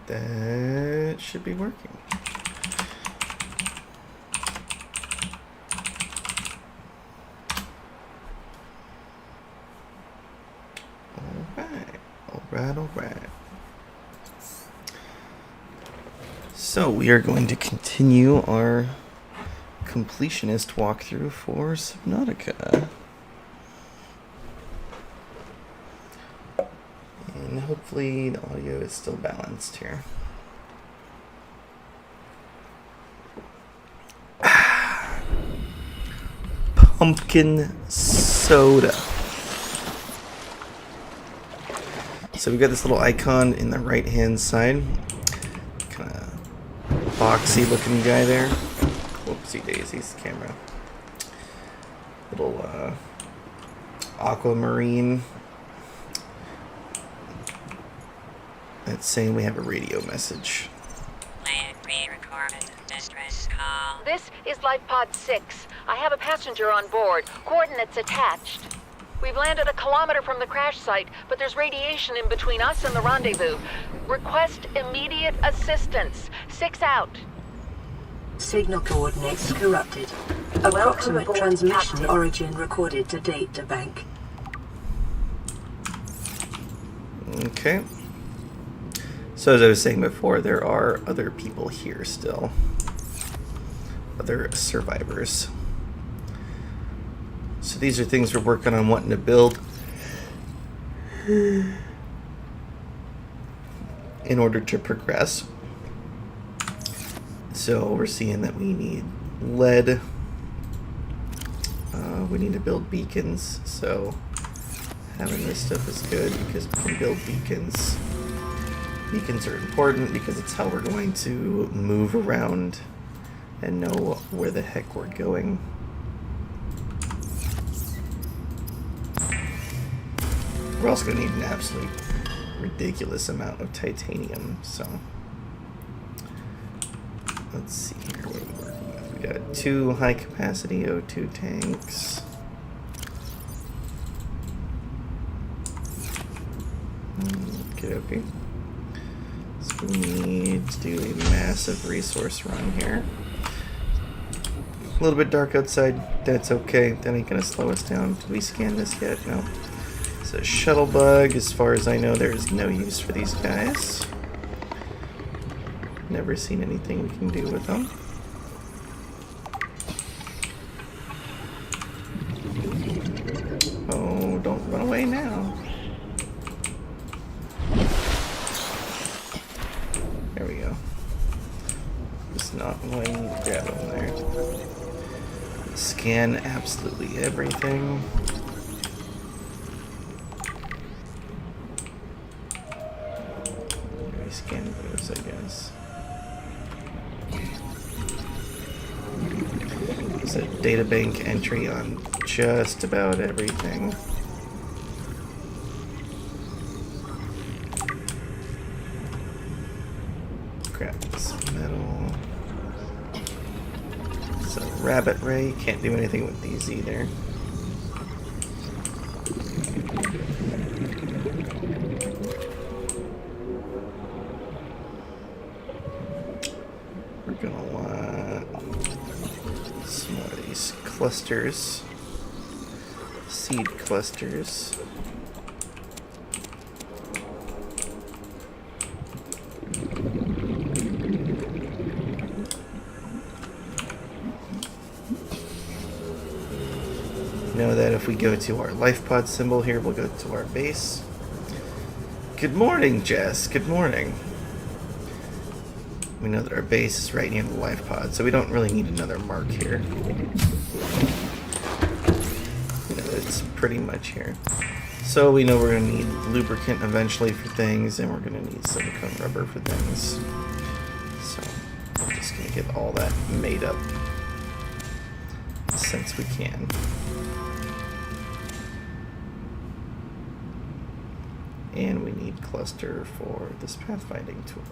That should be working. Alright. So we are going to continue our completionist walkthrough for Subnautica. And hopefully the audio is still balanced here. Pumpkin soda. So we've got this little icon in the right hand side. Kind of boxy looking guy there. Whoopsie daisies, camera. Little aquamarine. It's saying we have a radio message. Pre-recorded distress call. This is LifePod 6. I have a passenger on board. Coordinates attached. We've landed a kilometer from the crash site, but there's radiation in between us and the rendezvous. Request immediate assistance. 6 out. Signal coordinates corrupted. Approximate transmission origin recorded to data bank. Okay. So as I was saying before, there are other people here still. Other survivors. So these are things we're working on wanting to build in order to progress. So we're seeing that we need lead. We need to build beacons. So having this stuff is good because we can build beacons. Beacons are important because it's how we're going to move around and know where the heck we're going. We're also going to need an absolute ridiculous amount of titanium, so let's see here what we're working with. We got 2 high capacity O2 tanks. Okay. So we need to do a massive resource run here. A little bit dark outside, that's okay. That ain't gonna slow us down. Did we scan this yet? No. So shuttle bug, as far as I know, there's no use for these guys. Never seen anything we can do with them. Oh, don't run away now. There we go. Just not wanting to grab them there. Scan absolutely everything. Maybe scan those, I guess. There's a databank entry on just about everything. Grab this metal. It's a rabbit ray. Can't do anything with these either. We're gonna want some more of these clusters. Seed clusters. Know that if we go to our life pod symbol here, we'll go to our base. Good morning, Jess. Good morning. We know that our base is right near the life pod, so we don't really need another mark here. You know, it's pretty much here. So we know we're going to need lubricant eventually for things, and we're going to need silicone rubber for things. So we're just going to get all that made up since we can. And we need cluster for this pathfinding tool.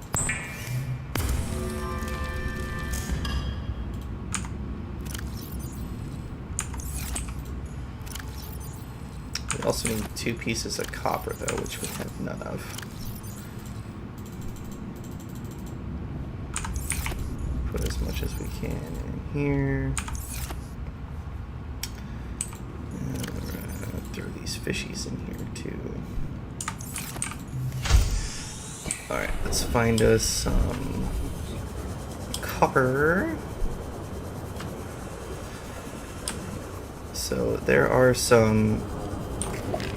We also need 2 pieces of copper though, which we have none of. put as much as we can in here. And we're gonna throw these fishies in here too. Alright, let's find us some copper. So there are some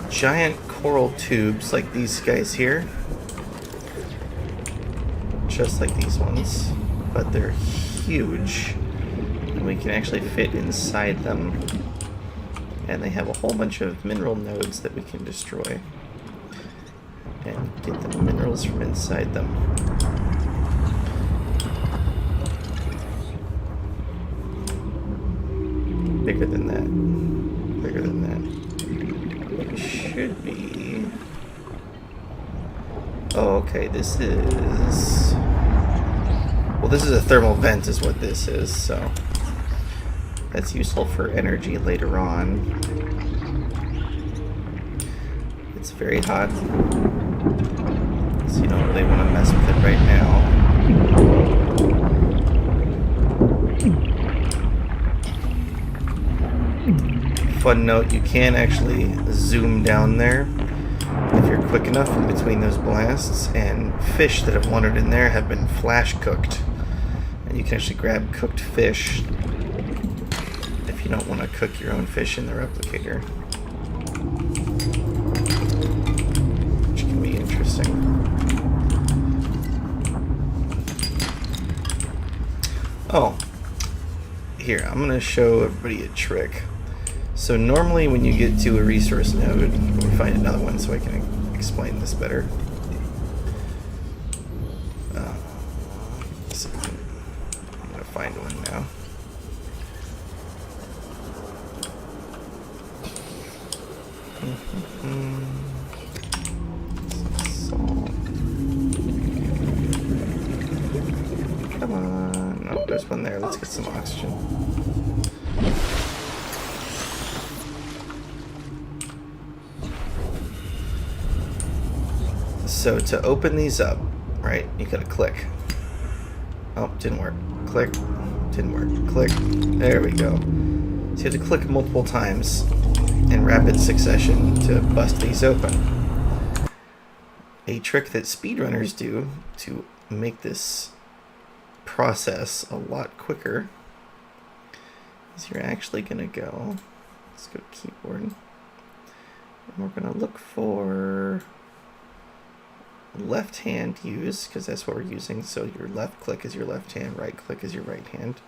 giant coral tubes like these guys here. Just like these ones. But they're huge. And we can actually fit inside them. And they have a whole bunch of mineral nodes that we can destroy. And get the minerals from inside them. Bigger than that. Bigger than that. It should be... Oh, okay, this is... Well, this is a thermal vent is what this is, so... That's useful for energy later on. It's very hot. So you don't really want to mess with it right now. Fun note, you can actually zoom down there if you're quick enough in between those blasts, and fish that have wandered in there have been flash cooked. And you can actually grab cooked fish if you don't want to cook your own fish in the replicator. Which can be interesting. Oh, here, I'm going to show everybody a trick. So normally when you get to a resource node, let me find another one so I can explain this better. So I'm going to find one now. Salt. Come on. Oh, there's one there. Let's get some oxygen. So to open these up, right, you gotta click. Oh, didn't work. Click. Didn't work. Click. There we go. So you have to click multiple times in rapid succession to bust these open. A trick that speedrunners do to make this process a lot quicker is you're actually gonna go, let's go to keyboard, and we're gonna look for left hand use, because that's what we're using. So your left click is your left hand, right click is your right hand.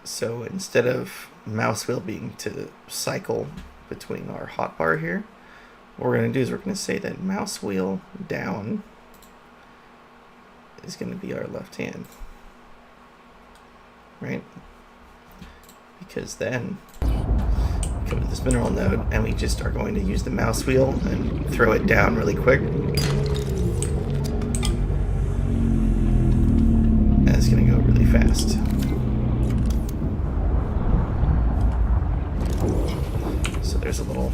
So instead of mouse wheel being to cycle between our hotbar here, what we're going to do is we're going to say that mouse wheel down is going to be our left hand, right? Because then come to this mineral node and we just are going to use the mouse wheel and throw it down really quick. And it's going to go really fast. So there's a little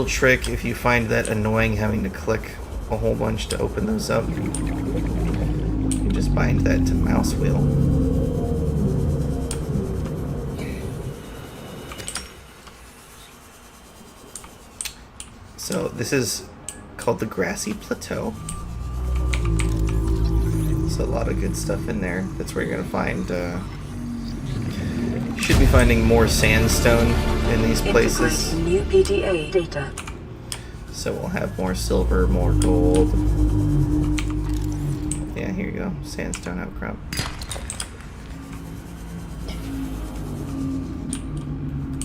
trick if you find that annoying having to click a whole bunch to open those up. You just bind that to mouse wheel. So this is called the Grassy Plateau. There's a lot of good stuff in there. That's where you're going to find, you should be finding more sandstone in these places. New PDA data. So we'll have more silver, more gold. Yeah, here you go, sandstone outcrop.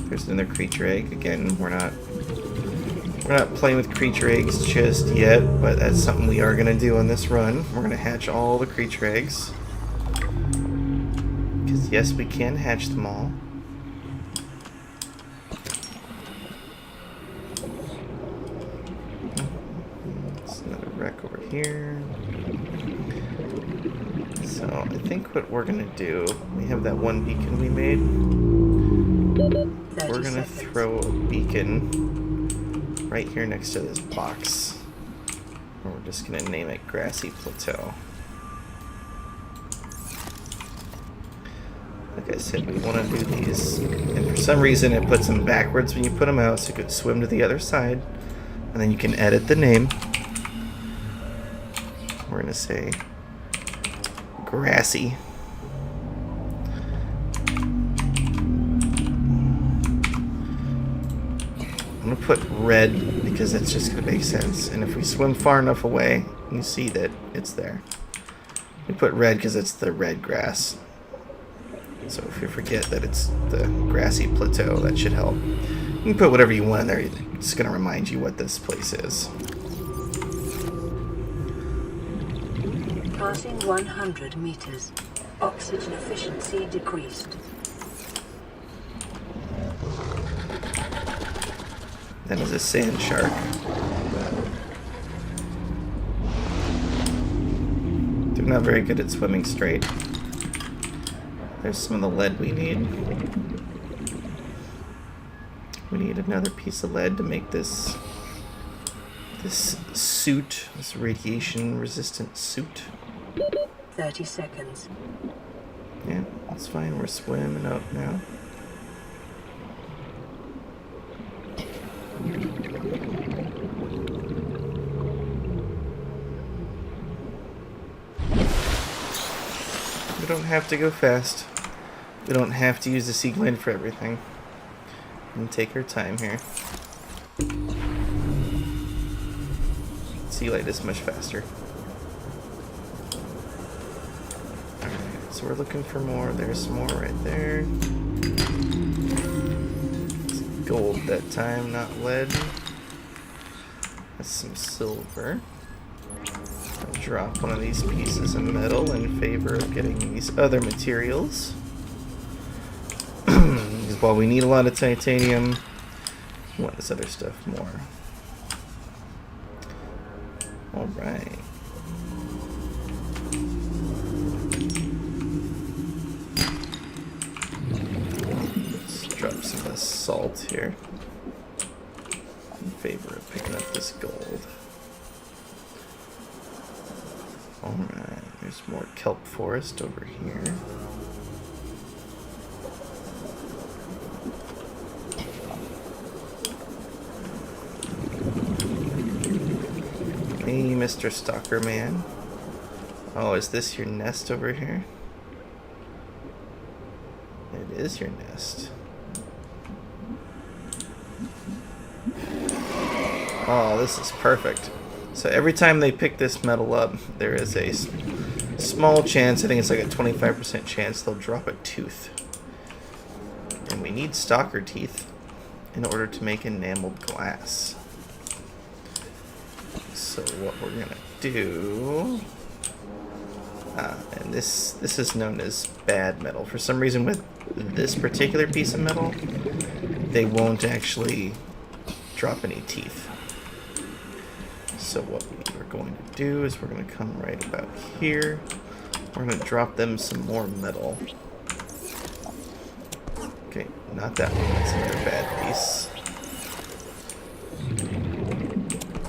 There's another creature egg. Again, we're not playing with creature eggs just yet, but that's something we are going to do on this run. We're going to hatch all the creature eggs. Because yes, we can hatch them all. There's another wreck over here. So I think what we're going to do, we have that one beacon we made. We're going to throw a beacon right here next to this box. And we're just going to name it Grassy Plateau. like I said, we want to do these. And for some reason it puts them backwards when you put them out, so you could swim to the other side. And then you can edit the name. We're going to say grassy. I'm going to put red because that's just going to make sense. And if we swim far enough away, you see that it's there. We put red because it's the red grass. So if you forget that it's the grassy plateau, that should help. You can put whatever you want in there. It's going to remind you what this place is. Passing 100 meters. Oxygen efficiency decreased. That is a sand shark. They're not very good at swimming straight. There's some of the lead we need. We need another piece of lead to make this suit, this radiation resistant suit. 30 seconds. Yeah, that's fine. We're swimming up now. We don't have to go fast. We don't have to use the sea glide for everything. We can take our time here. Sea light is much faster. Alright, so we're looking for more. There's some more right there. It's gold that time, not lead. That's some silver. I'll drop one of these pieces of metal in favor of getting these other materials. Because while we need a lot of titanium, we want this other stuff more. Alright. Let's drop some less salt here in favor of picking up this gold. Alright, there's more kelp forest over here. Hey, Mr. Stalker Man. Oh, is this your nest over here? It is your nest. Oh, this is perfect. So every time they pick this metal up, there is a small chance, I think it's like a 25% chance, they'll drop a tooth. And we need stalker teeth in order to make enameled glass. So what we're going to do... and this is known as bad metal. For some reason with this particular piece of metal, they won't actually drop any teeth. So what we're going to do is we're going to come right about here. We're going to drop them some more metal. Okay, not that one. That's another bad piece.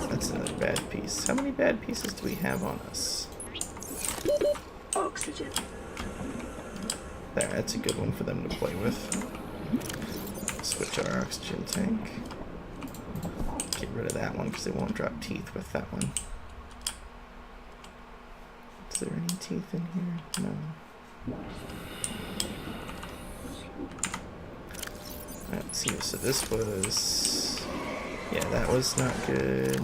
That's another bad piece. How many bad pieces do we have on us? Oxygen. There, that's a good one for them to play with. Switch our oxygen tank. Get rid of that one because they won't drop teeth with that one. Is there any teeth in here? No. Let's see. So this was... yeah, that was not good.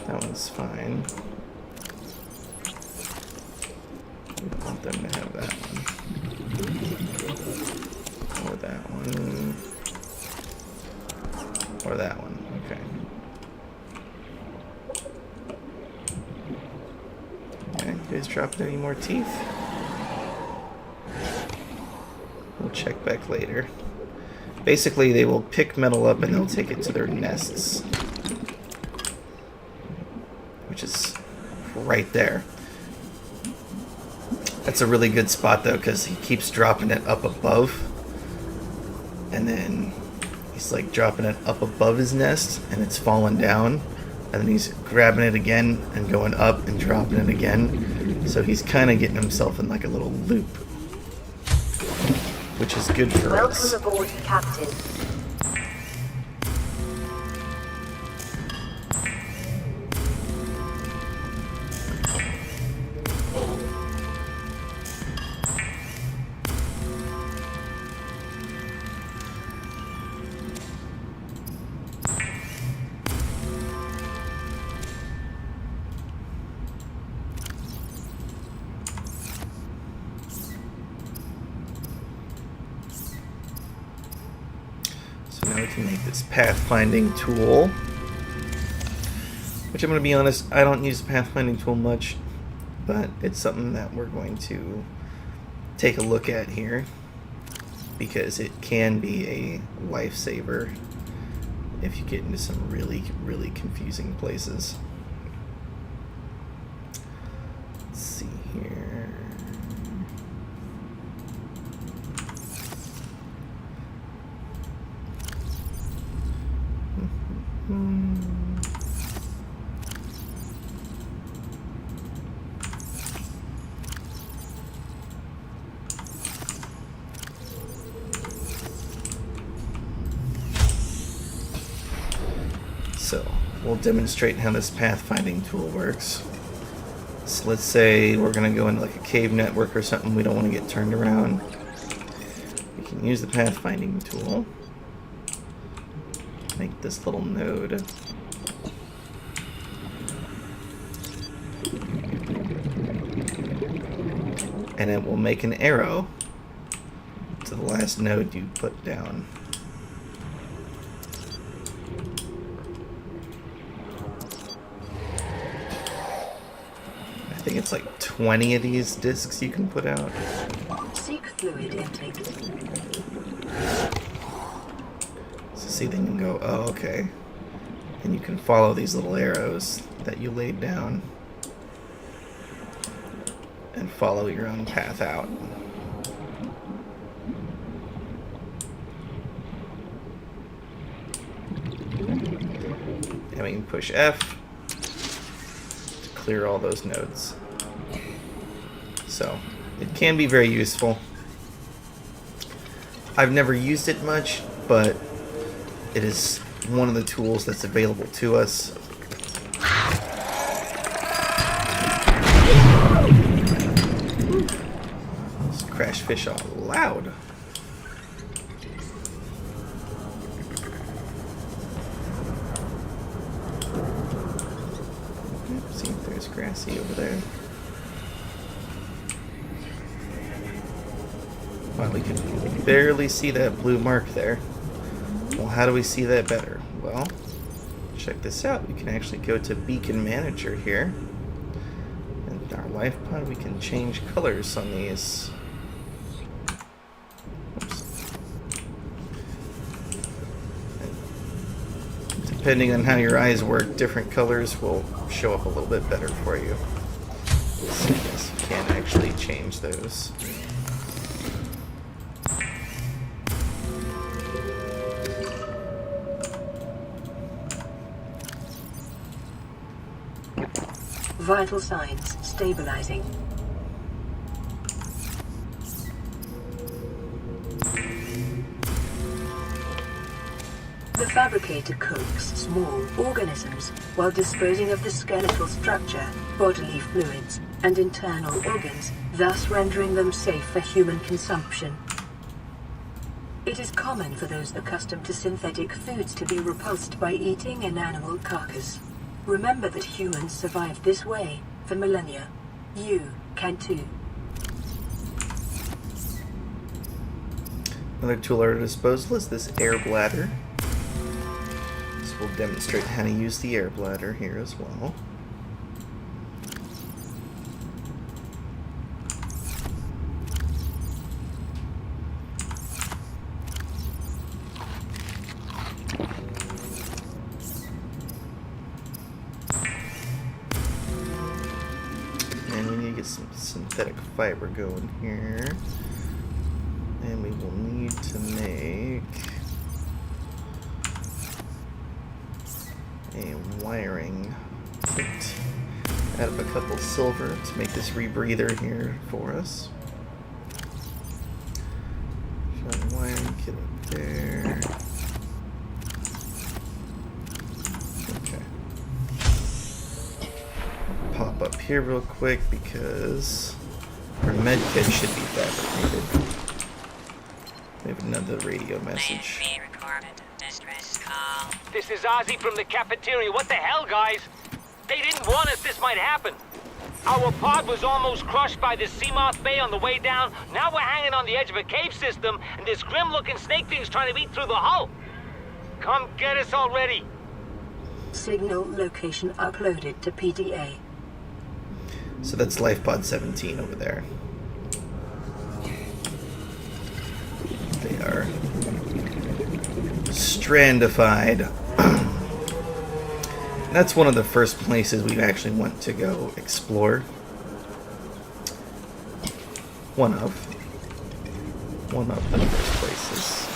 That one's fine. We want them to have that one. Or that one. Or that one. Okay. Okay, you guys dropping any more teeth? We'll check back later. Basically, they will pick metal up and they'll take it to their nests. Which is right there. That's a really good spot though, because he keeps dropping it up above. And then he's like dropping it up above his nest and it's falling down. And then he's grabbing it again and going up and dropping it again. So he's kind of getting himself in like a little loop. which is good for us. Welcome aboard, Captain. So now we can make this pathfinding tool, which I'm going to be honest, I don't use the pathfinding tool much, but it's something that we're going to take a look at here because it can be a lifesaver if you get into some really, really confusing places. Let's see here. So we'll demonstrate how this pathfinding tool works. So let's say we're going to go into like a cave network or something, we don't want to get turned around. We can use the pathfinding tool. Make this little node. And it will make an arrow to the last node you put down. I think it's like 20 of these discs you can put out. Seek fluid intake. So see, then you can go, oh, okay. And you can follow these little arrows that you laid down and follow your own path out. And we can push F to clear all those nodes. So it can be very useful. I've never used it much, but it is one of the tools that's available to us. Those crash fish are loud. See if there's grassy over there. Wow, we can barely see that blue mark there. Well, how do we see that better? Well, check this out. We can actually go to Beacon Manager here. And our life pod, we can change colors on these. Oops. And depending on how your eyes work, different colors will show up a little bit better for you. So yes, you can actually change those. Vital signs stabilizing. The fabricator coax small organisms while disposing of the skeletal structure, bodily fluids, and internal organs, thus rendering them safe for human consumption. It is common for those accustomed to synthetic foods to be repulsed by eating an animal carcass. Remember that humans survived this way for millennia. You can too. Another tool at our disposal is this air bladder. So we'll demonstrate how to use the air bladder here as well. Some synthetic fiber going here, and we will need to make a wiring kit out of a couple silver to make this rebreather here for us. Get up there. Okay. Pop up here real quick because our med kit should be fabricated. We have another radio message. This is Ozzy from the cafeteria. What the hell, guys? They didn't warn us this might happen. Our pod was almost crushed by this Seamoth Bay on the way down. Now we're hanging on the edge of a cave system, and this grim-looking snake thing's trying to eat through the hull. Come get us already. Signal location uploaded to PDA. So that's LifePod 17 over there. They are strandified. That's one of the first places we actually want to go explore. One of the first places.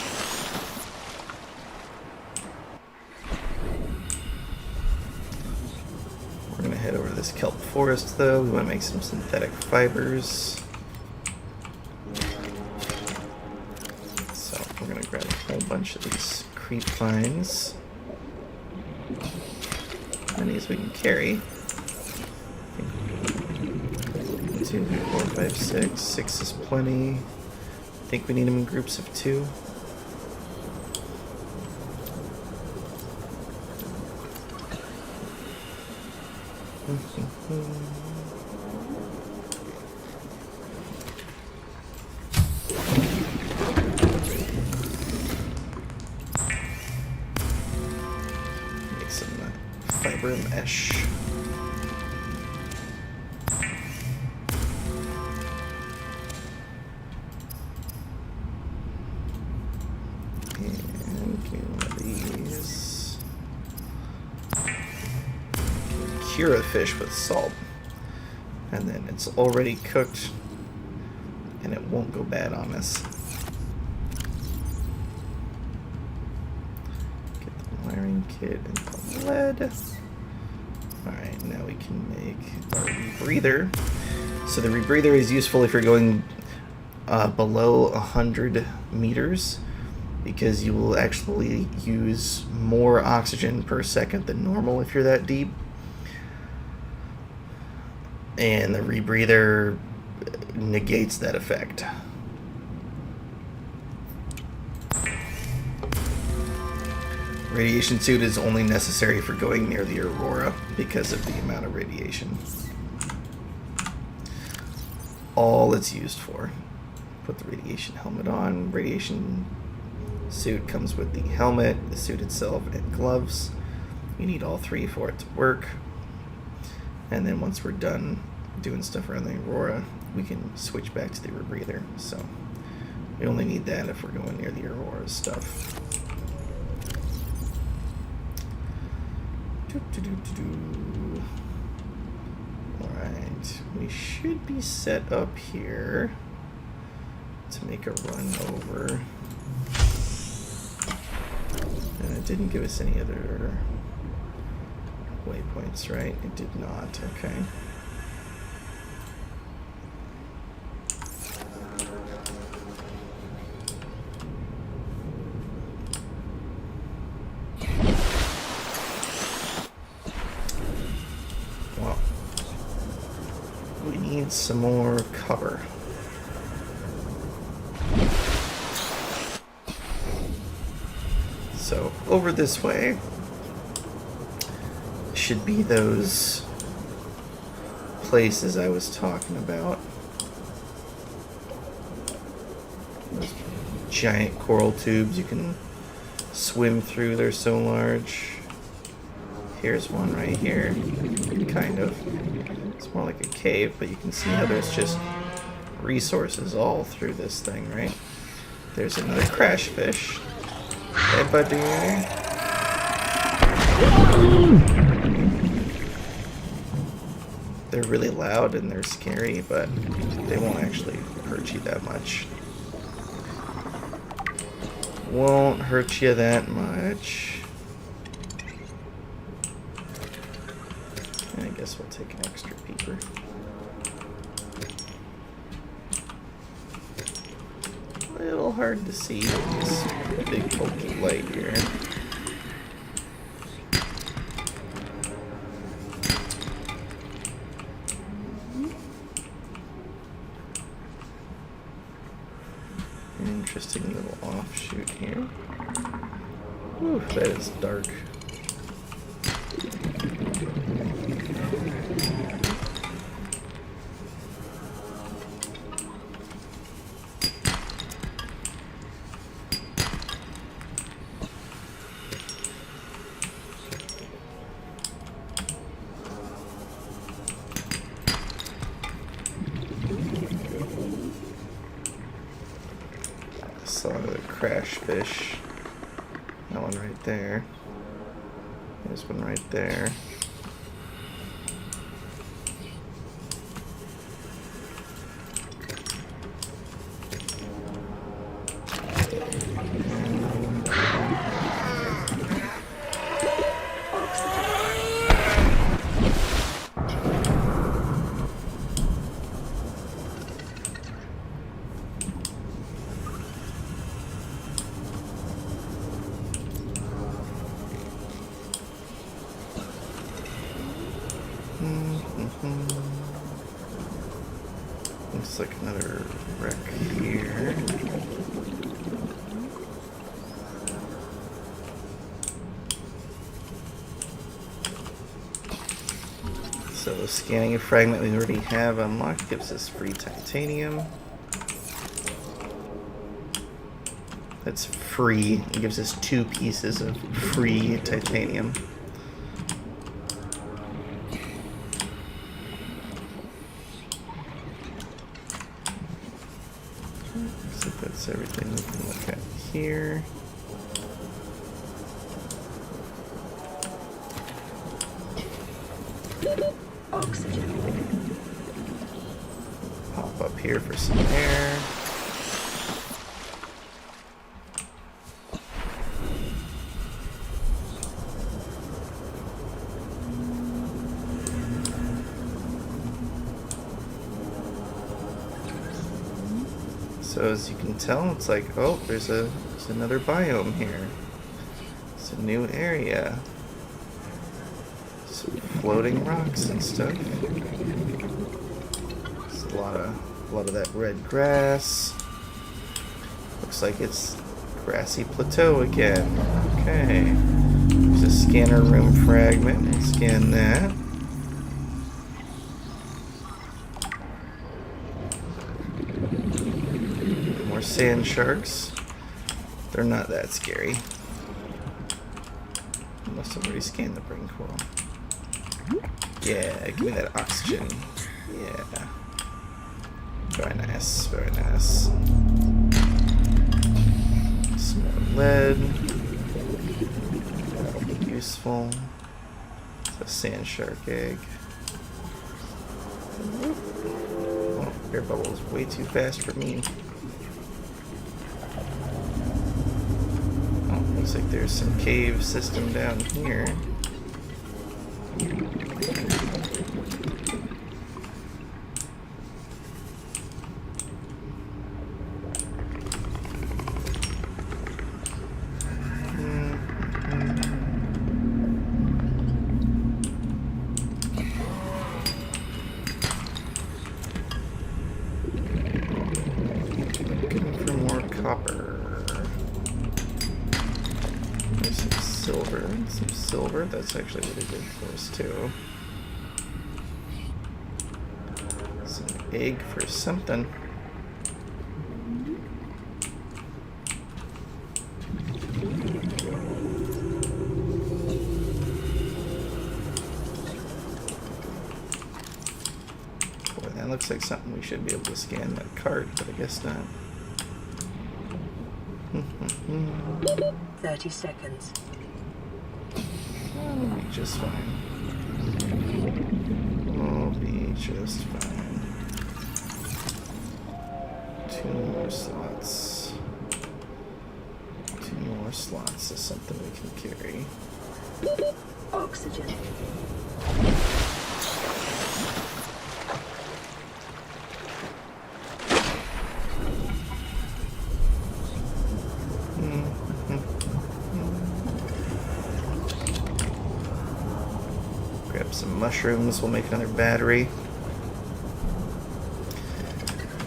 We're gonna head over to this kelp forest though. We want to make some synthetic fibers. So we're gonna grab a whole bunch of these creep vines. Many as we can carry. 1, 2, 3, 4, 5, 6. 6 is plenty. I think we need them in groups of 2. Make some fiber mesh. And get one of these. Cure a fish with salt. And then it's already cooked and it won't go bad on us. Get the wiring kit and the lead. Alright, now we can make our rebreather. So the rebreather is useful if you're going below 100 meters because you will actually use more oxygen per second than normal if you're that deep. And the rebreather negates that effect. Radiation suit is only necessary for going near the aurora because of the amount of radiation. All it's used for. Put the radiation helmet on. Radiation suit comes with the helmet, the suit itself, and gloves. You need all 3 for it to work. And then once we're done doing stuff around the aurora, we can switch back to the rebreather. So we only need that if we're going near the aurora stuff. Alright, we should be set up here to make a run over. And it didn't give us any other waypoints, right? It did not. Okay. Well, we need some more cover. So over this way should be those places I was talking about. Those giant coral tubes you can swim through, they're so large. Here's one right here, kind of. It's more like a cave, but you can see how there's just resources all through this thing, right? There's another crash fish. Hey, buddy. They're really loud and they're scary, but they won't actually hurt you that much. Won't hurt you that much. I guess we'll take an extra peeper. Little hard to see this big bulky light here. Interesting little offshoot here. Ooh, that is dark. Saw the crash fish. That one right there. There's one right there. Looks like another wreck here. So scanning a fragment we already have unlocked gives us free titanium. That's free. It gives us 2 pieces of free titanium. So that's everything we can look at here. Oxygen. Pop up here for some air. So as you can tell, it's like, oh, there's another biome here. It's a new area. Some floating rocks and stuff. There's a lot of that red grass. Looks like it's grassy plateau again. Okay. There's a scanner room fragment. We'll scan that. More sand sharks. They're not that scary. Unless I've already scanned the brain coral. Yeah, give me that oxygen. Yeah. Very nice, very nice. Some more lead. That'll be useful. It's a sand shark egg. Oh, air bubble is way too fast for me. Oh, looks like there's some cave system down here. Some silver, that's actually really good for us too. Some egg for something. Boy, that looks like something we should be able to scan that cart, but I guess not. 30 seconds. We'll be just fine. We'll be just fine. 2 more slots. 2 more slots is something we can carry. Oxygen. some mushrooms. We'll make another battery.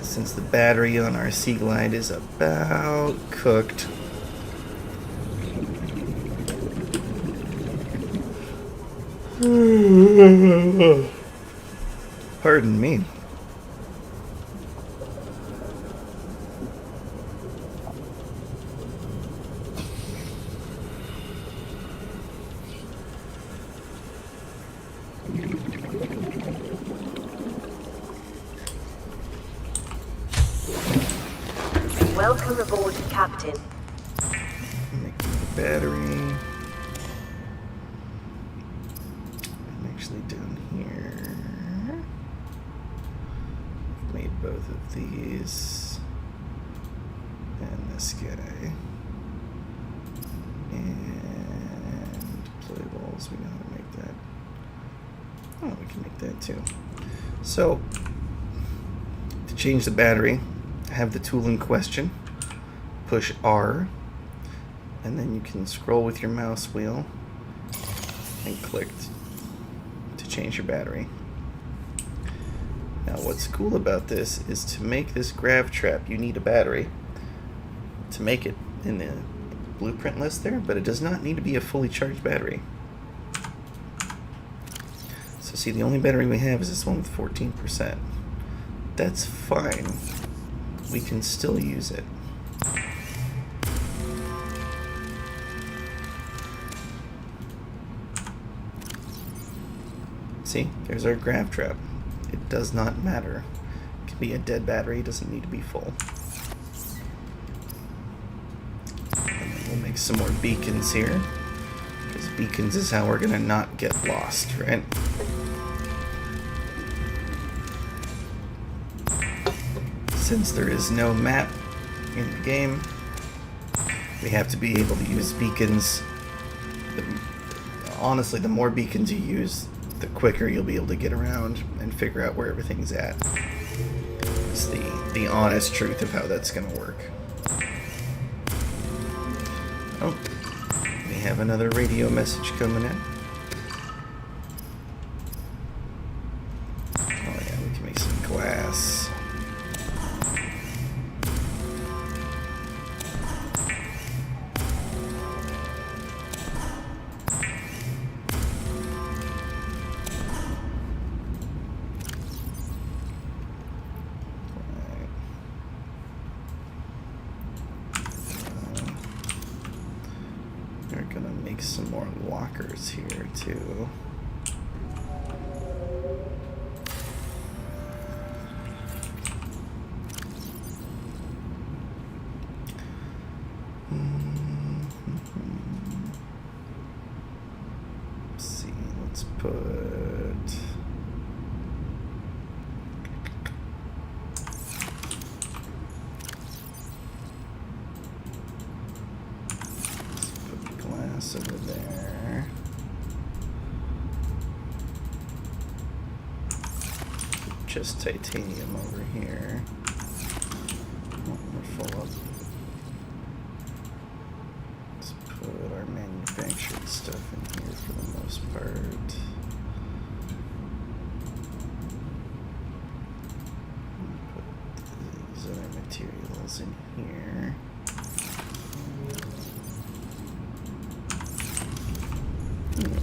Since the battery on our Sea Glide is about cooked. Pardon me. Welcome aboard, Captain. Making the battery. I'm actually down here. Made both of these. And this guy. And play balls. We know how to make that. Oh, we can make that too. So, to change the battery, have the tool in question, push R, and then you can scroll with your mouse wheel and click to change your battery. Now what's cool about this is to make this grav trap you need a battery to make it in the blueprint list there, but it does not need to be a fully charged battery. So see, the only battery we have is this one with 14%. That's fine. We can still use it. See, there's our grav trap. It does not matter. It can be a dead battery, it doesn't need to be full. And then we'll make some more beacons here, because beacons is how we're gonna not get lost, right? Since there is no map in the game, we have to be able to use beacons. Honestly, the more beacons you use, the quicker you'll be able to get around and figure out where everything's at. It's the honest truth of how that's going to work. Oh, we have another radio message coming in. Oh yeah, we can make some glass. We're gonna make some more lockers here too. Let's see, let's put glass over there. Just titanium over here. Oh, we're full up. Let's put our manufactured stuff in here for the most part. Put these other materials in here.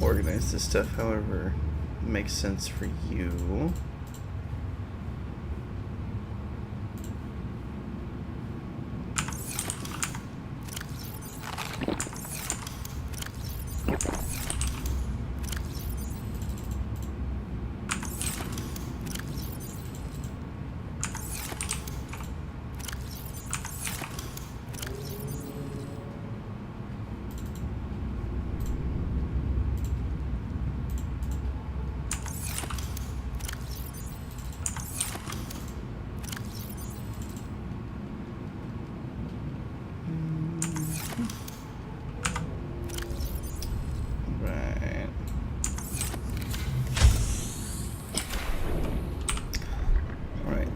Organize this stuff however makes sense for you.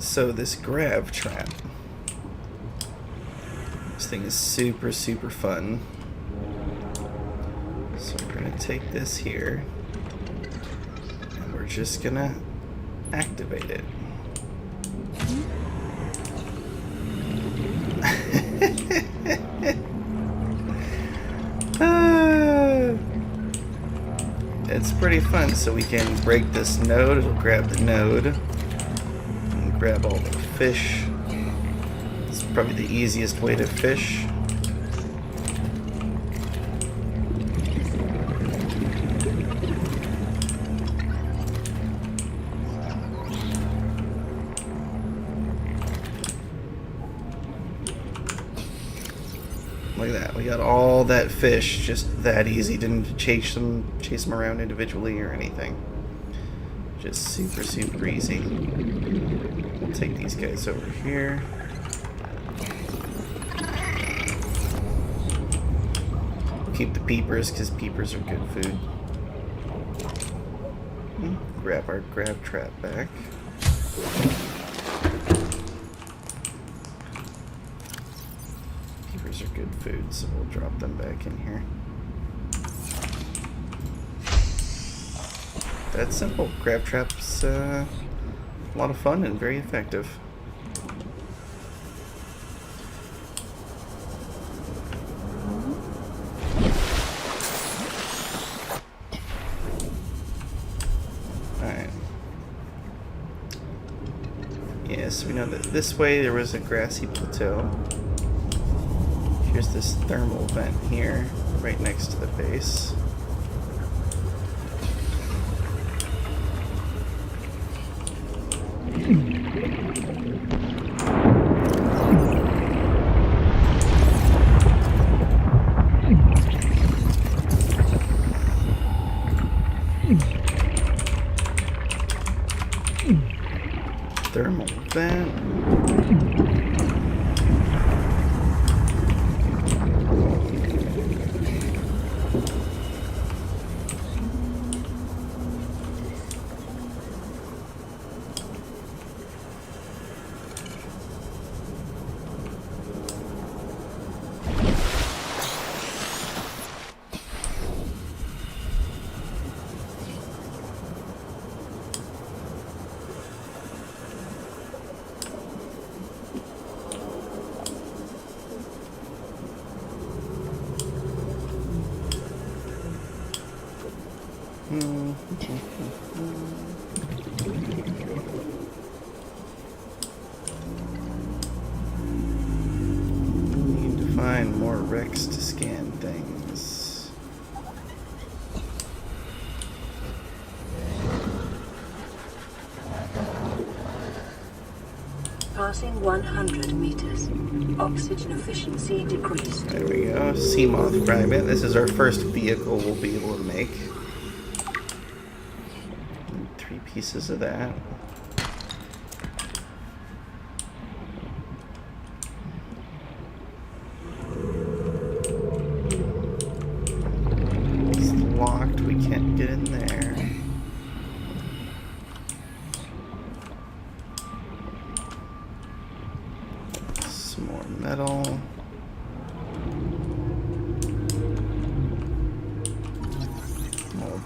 So this grav trap, this thing is super fun. So we're gonna take this here, and just gonna activate it. It's pretty fun. So we can break this node. It'll grab the node and grab all the fish. It's probably the easiest way to fish. Look at that. We got all that fish just that easy. Didn't chase them around individually or anything. Just super, super easy. We'll take these guys over here. We'll keep the peepers because peepers are good food. Grab our grab trap back. Peepers are good food, so we'll drop them back in here. That's simple. Crab traps, a lot of fun and very effective. Alright. Yes, we know that this way there was a grassy plateau. Here's this thermal vent here, right next to the base. Thermal vent. Need to find more wrecks to scan things. Passing 100 meters. Oxygen efficiency decreased. There we go. Sea moth fragment. This is our first vehicle we'll be able to make. 3 pieces of that. It's locked. We can't get in there. Some more metal.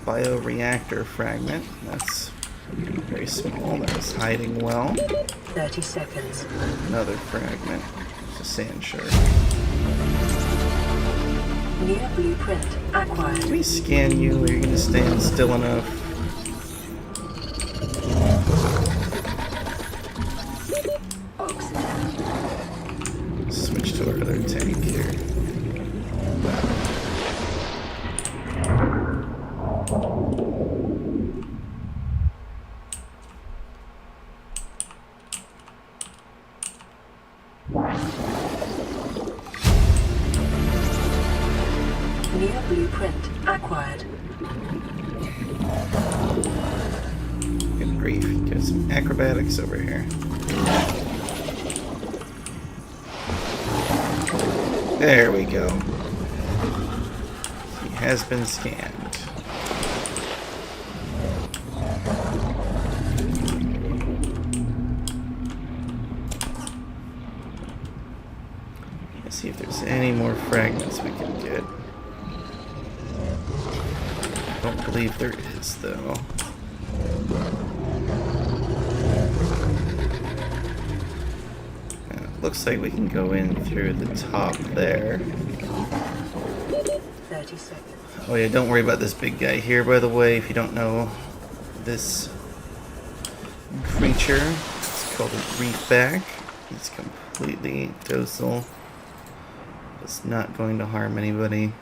Bioreactor fragment. That's very small. That's hiding well. 30 seconds. Another fragment. It's a sand shark. New blueprint acquired. Can we scan you? Are you going to stand still enough? Oxygen. Switch to our other tank here. New blueprint acquired. Good grief. Got some acrobatics over here. There we go. He has been scanned. Let's see if there's any more fragments we can get. I don't believe there is, though. Looks like we can go in through the top there. 30 seconds. Oh yeah, don't worry about this big guy here, by the way, if you don't know this creature. It's called a reefback. He's completely docile. It's not going to harm anybody.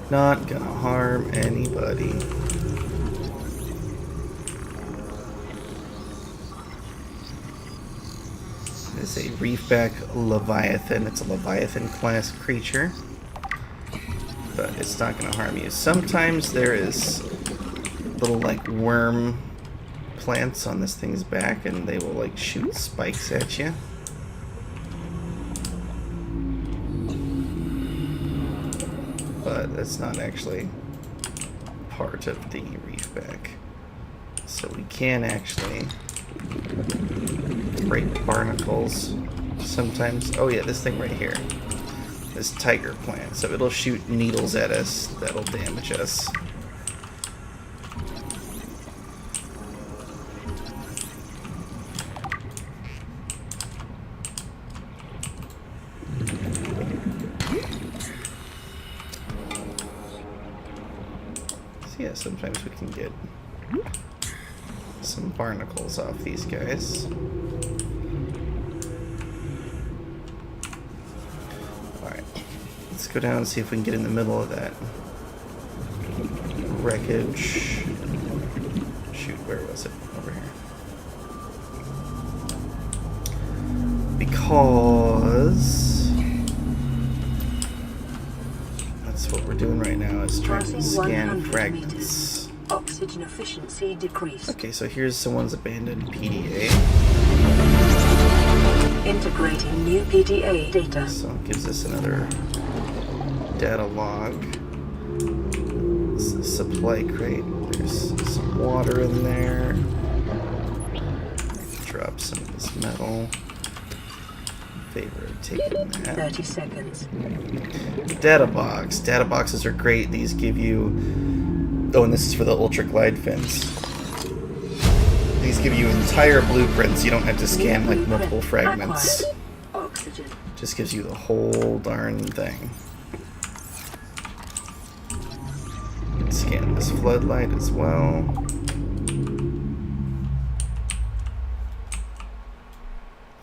Not gonna harm anybody. It's a reefback leviathan. It's a leviathan class creature, but it's not going to harm you. Sometimes there is little like worm plants on this thing's back, and they will like shoot spikes at you. But that's not actually part of the reefback. So we can actually break barnacles sometimes. Oh yeah, this thing right here. This tiger plant. So it'll shoot needles at us that'll damage us. So yeah, sometimes we can get some barnacles off these guys. Alright, let's go down and see if we can get in the middle of that wreckage. Shoot, where was it? Over here. Because that's what we're doing right now, is trying to scan fragments. Oxygen efficiency decreased. Okay, so here's someone's abandoned PDA. Integrating new PDA data. So it gives us another data log. This is a supply crate. There's some water in there. Drop some of this metal. Favor of taking that. 30 seconds. Data box. Data boxes are great. These give you... Oh, and this is for the ultra glide fins. These give you entire blueprints. You don't have to scan like multiple fragments. Oxygen. Just gives you the whole darn thing. You can scan this floodlight as well.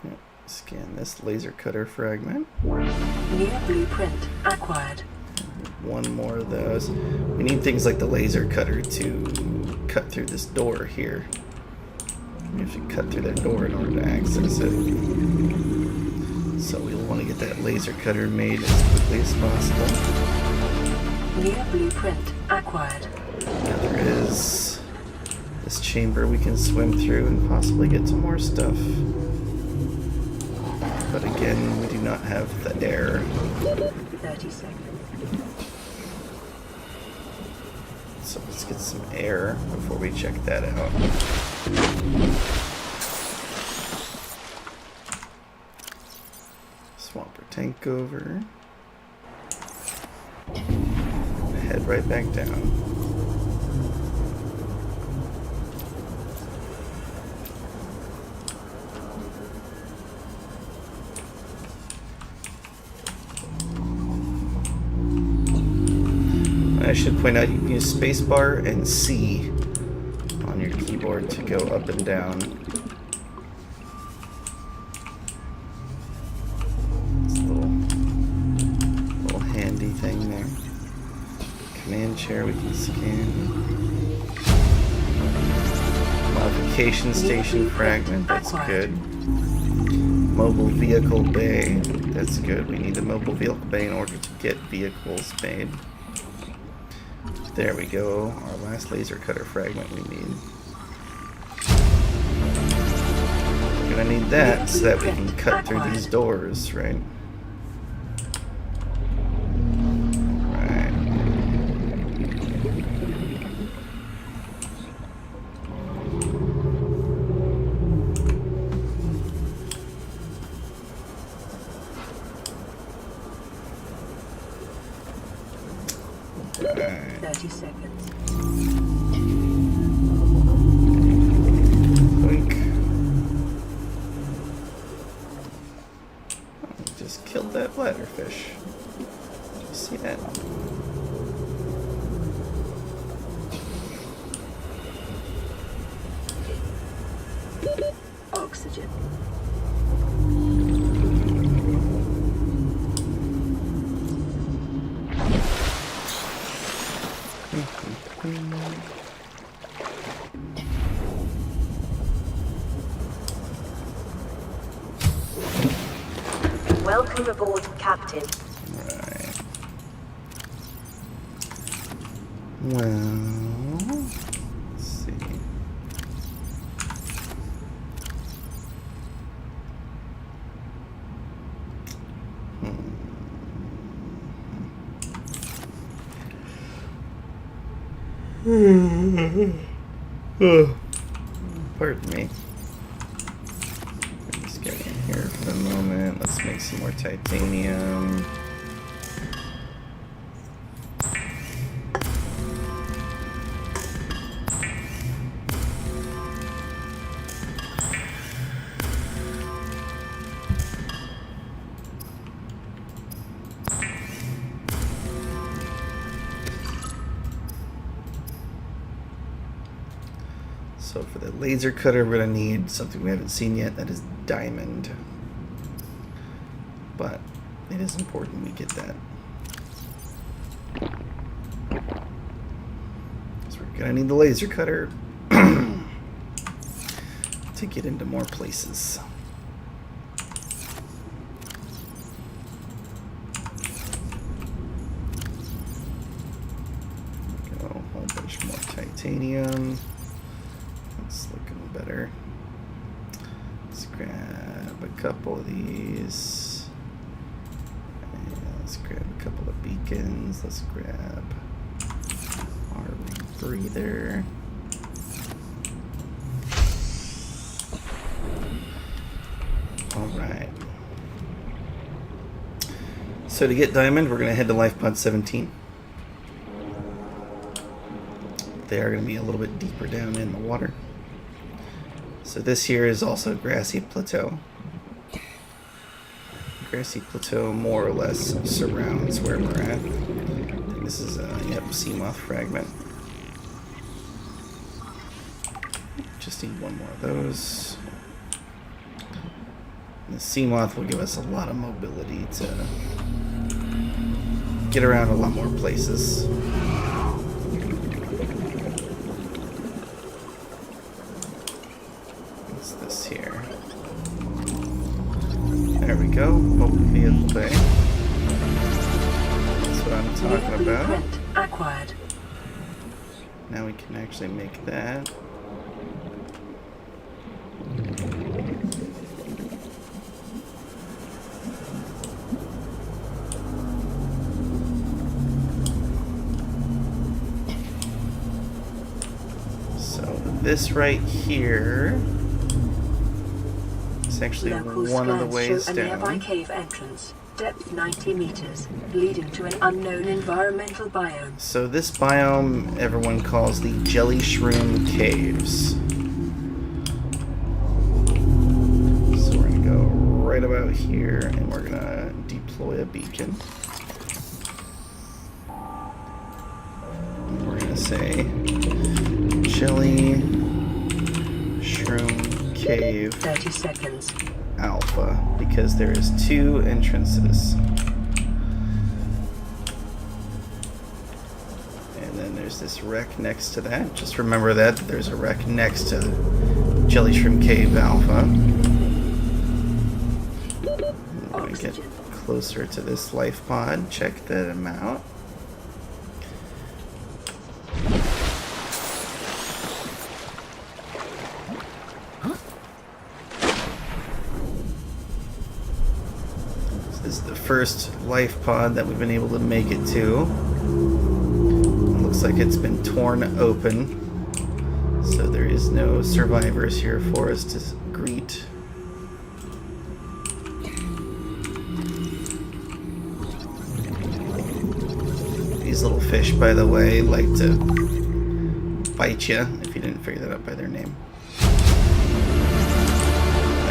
Yep. Scan this laser cutter fragment. New blueprint acquired. One more of those. We need things like the laser cutter to cut through this door here. We have to cut through that door in order to access it. So we'll want to get that laser cutter made as quickly as possible. New blueprint acquired. Now there is this chamber we can swim through and possibly get some more stuff. But again, we do not have the air. 30 seconds. So let's get some air before we check that out. Swamp our tank over. Head right back down. I should point out you can use spacebar and C on your keyboard to go up and down. It's a little handy thing there. Command chair we can scan. Modification station fragment, that's good. Mobile vehicle bay, that's good. We need a mobile vehicle bay in order to get vehicles made. There we go, our last laser cutter fragment we need. We're gonna need that so that we can cut through these doors, right? Right. Oxygen. Welcome aboard, Captain. Right. Well, let's see. Pardon me. Just get in here for a moment. Let's make some more titanium. So for the laser cutter, we're going to need something we haven't seen yet. That is diamond. But it is important we get that. So we're going to need the laser cutter to get into more places. Go a whole bunch more titanium. It's looking better. Let's grab a couple of these. And let's grab a couple of beacons. Let's grab our rebreather. Alright. So to get diamond, we're going to head to life pod 17. They are going to be a little bit deeper down in the water. So this here is also grassy plateau. Grassy plateau more or less surrounds where we're at. This is a sea moth fragment. Just need one more of those. The sea moth will give us a lot of mobility to get around a lot more places. Here. There we go. Open vehicle bay. That's what I'm talking about. Acquired. Now we can actually make that. So this right here. It's actually one of the ways show a nearby down. Cave entrance, depth 90 meters, leading to an unknown environmental biome. So this biome everyone calls the Jelly Shroom Caves. So we're gonna go right about here and we're gonna deploy a beacon. And we're gonna say Jelly Shroom Cave 30 seconds. Alpha, because there is 2 entrances. And then there's this wreck next to that. Just remember that there's a wreck next to Jelly Shroom Cave Alpha. I'm going to get closer to this life pod, check them out. This is the first life pod that we've been able to make it to. It looks like it's been torn open, so there is no survivors here for us to greet. These little fish, by the way, like to bite you, if you didn't figure that out by their name.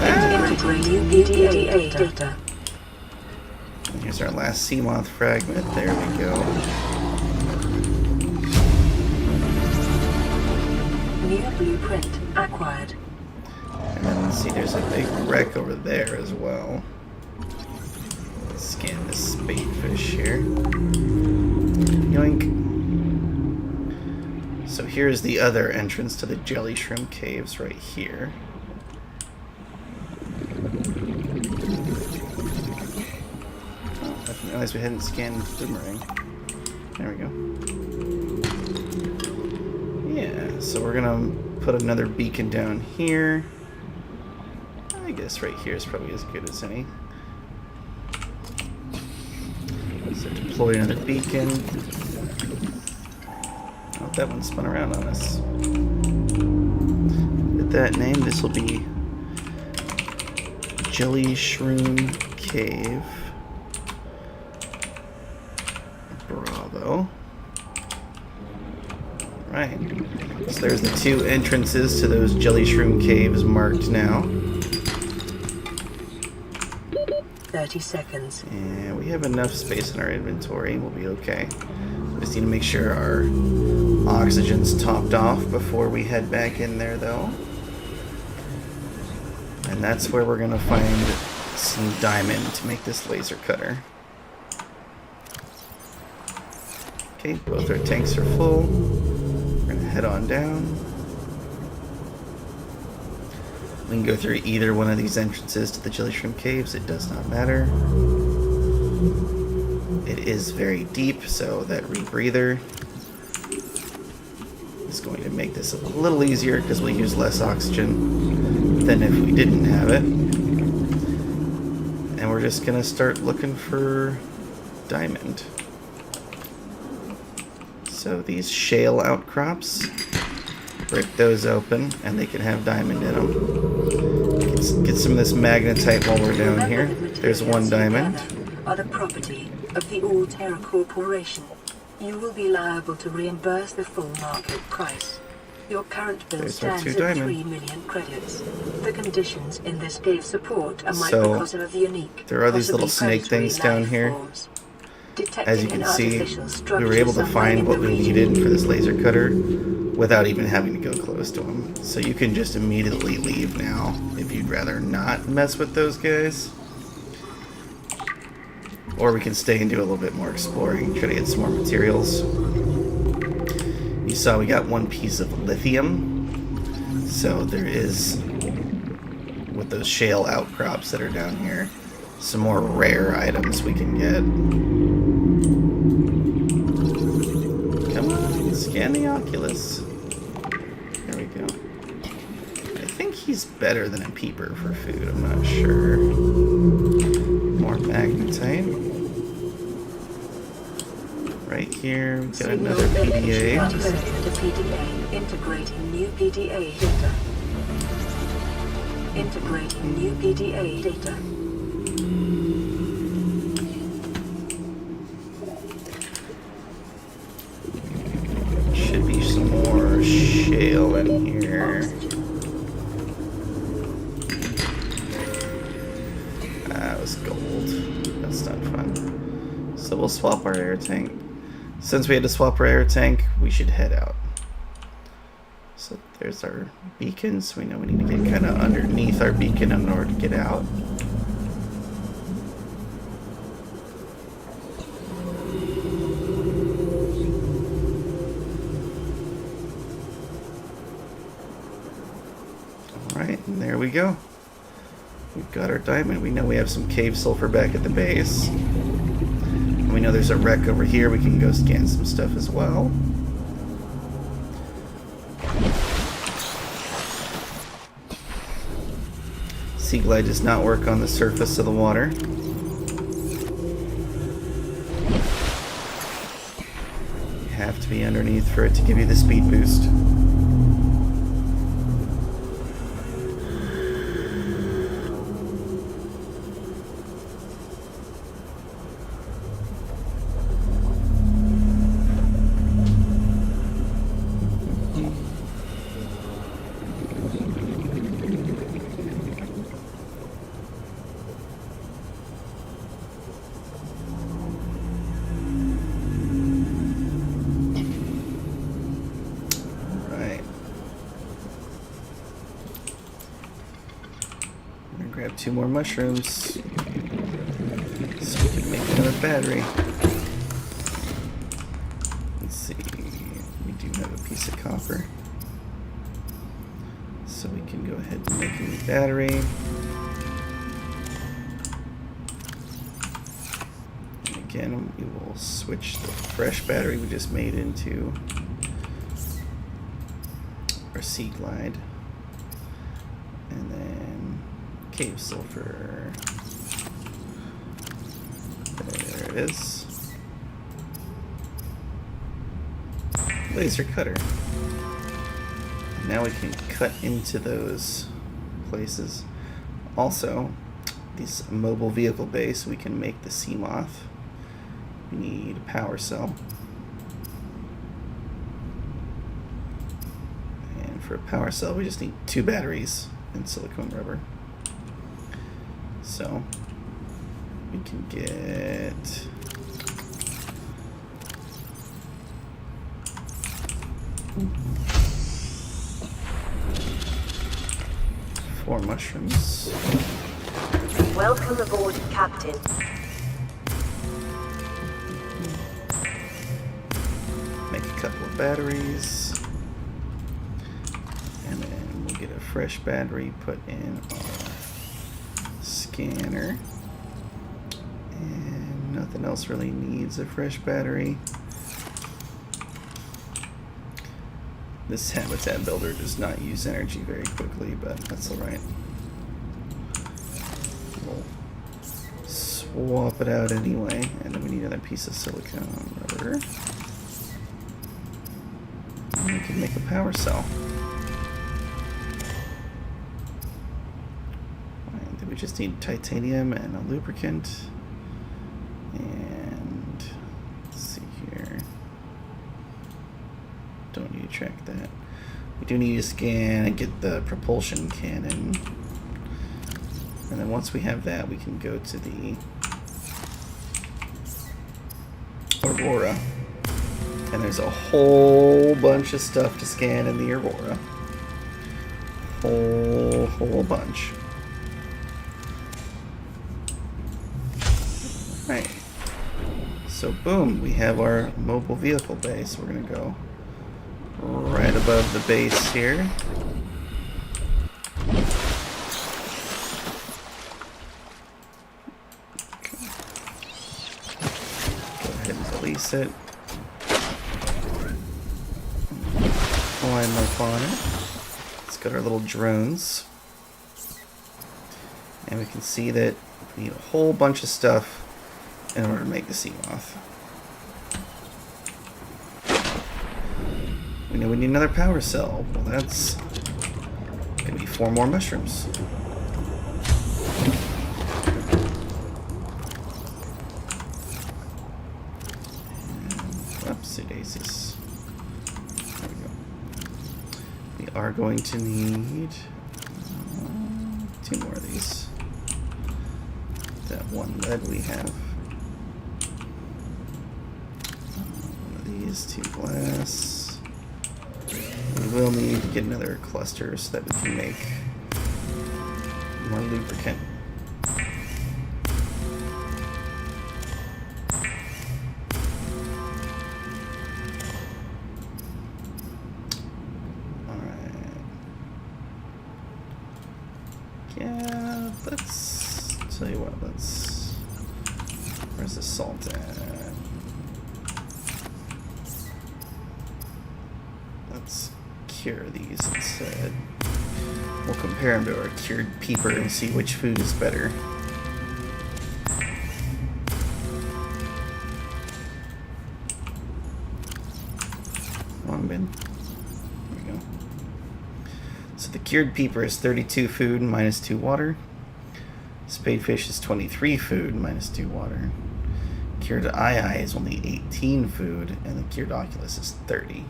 Integrating EDA data. And here's our last sea moth fragment. There we go. New blueprint acquired. See, there's a big wreck over there as well. Let's scan this spadefish here. Yoink. So here's the other entrance to the jelly shrimp caves right here. Oh, I didn't realize we hadn't scanned Boomerang. There we go. Yeah, so we're gonna put another beacon down here. I guess right here is probably as good as any. So deploy another beacon. Oh, that one spun around on us. With that name, this will be Jelly Shroom Cave. Bravo. Right. So there's the two entrances to those Jelly Shroom Caves marked now. 30 seconds. And we have enough space in our inventory. We'll be okay. We just need to make sure our oxygen's topped off before we head back in there, though. And that's where we're going to find some diamond to make this laser cutter. Okay, both our tanks are full. We're going to head on down. We can go through either one of these entrances to the Jelly Shrimp Caves. It does not matter. It is very deep, so that rebreather is going to make this a little easier because we'll use less oxygen than if we didn't have it. And we're just going to start looking for diamond. So these shale outcrops, break those open and they can have diamond in them. Let's get some of this magnetite while we're down here. There's one diamond. Are the property of the All Terra Corporation. You will be liable to reimburse the full market price. Your current bill stands at 3 million credits. The conditions in this cave support a microcosm of unique. There are these little snake things down here. As you can see, we were able to find what we needed for this laser cutter without even having to go close to them. So you can just immediately leave now if you'd rather not mess with those guys. Or we can stay and do a little bit more exploring, try to get some more materials. You saw we got one piece of lithium. So there is, with those shale outcrops that are down here, some more rare items we can get. Come on, scan the Oculus. There we go. I think he's better than a peeper for food, I'm not sure. More magnetite. Right here, we've got another PDA. Integrating new PDA data. Integrating new PDA data. Should be some more shale in here. That was gold. That's not fun. So we'll swap our air tank. Since we had to swap our air tank, we should head out. So there's our beacon, so we know we need to get kind of underneath our beacon in order to get out. Alright, and there we go. We've got our diamond. We know we have some cave sulfur back at the base. We know there's a wreck over here. We can go scan some stuff as well. Sea Glide does not work on the surface of the water. You have to be underneath for it to give you the speed boost. grab 2 more mushrooms so we can make another battery. Let's see, we do have a piece of copper. So we can go ahead and make a new battery. And again, we will switch the fresh battery we just made into our Sea Glide. And then cave sulfur. There it is. Laser cutter. Now we can cut into those places. Also, this mobile vehicle base, we can make the sea moth. We need a power cell. And for a power cell, we just need 2 batteries and silicone rubber. So we can get 4 mushrooms. Welcome aboard, Captain. Make a couple of batteries. And then we'll get a fresh battery put in our scanner. And nothing else really needs a fresh battery. This habitat builder does not use energy very quickly, but that's alright. We'll swap it out anyway, and then we need another piece of silicone rubber. And we can make a power cell. And then we just need titanium and a lubricant. And let's see here. Don't need to track that. We do need to scan and get the propulsion cannon. And then once we have that, we can go to the Aurora. And there's a whole bunch of stuff to scan in the Aurora. Whole bunch. Right. So boom, we have our mobile vehicle base. We're gonna go right above the base here. Okay. Go ahead and release it. Climb up on it. Let's get our little drones. And we can see that we need a whole bunch of stuff in order to make the sea moth. We know we need another power cell. Well, that's gonna be 4 more mushrooms. And, oopsie daisies. There we go. We are going to need 2 more of these. That 1 lead we have. 1 of these, 2 glass. We will need to get another cluster so that we can make more lubricant. Alright. Yeah, let's tell you what, where's the salt at? Let's cure these instead. We'll compare them to our cured peeper and see which food is better. Long bin. There we go. So the cured peeper is 32 food minus 2 water. Spadefish is 23 food minus 2 water. Cured eye is only 18 food, and the cured oculus is 30.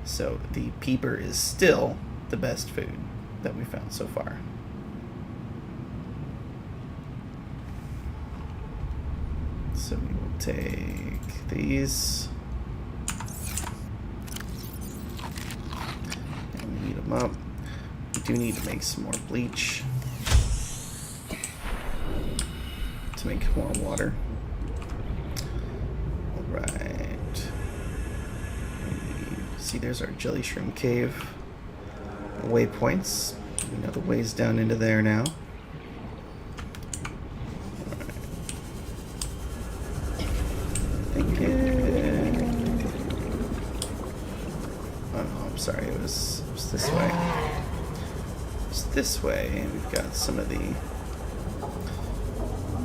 So the peeper is still the best food that we found so far. So we will take these and heat them up. We do need to make some more bleach. to make more water. Alright. See, there's our jelly shrimp cave. Waypoints. We know the ways down into there now. Alright. Thank you. Oh no, I'm sorry, it was this way. It's this way. We've got some of the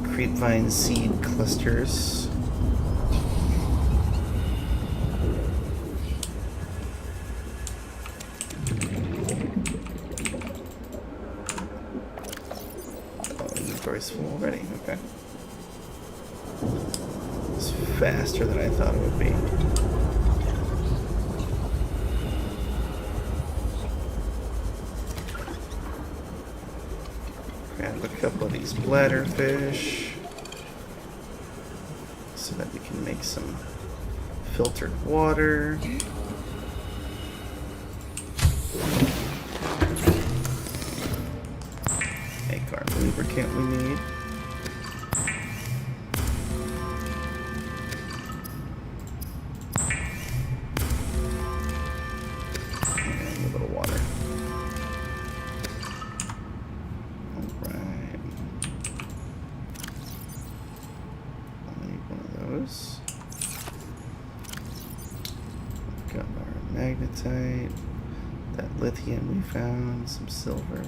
creepvine seed clusters. Oh, inventory's full already. Okay. It's faster than I thought it would be. Grab a couple of these bladderfish so that we can make some filtered water. Make our lubricant we need. And a little water. Alright. I'll need one of those. We've got our magnetite, that lithium we found, some silver.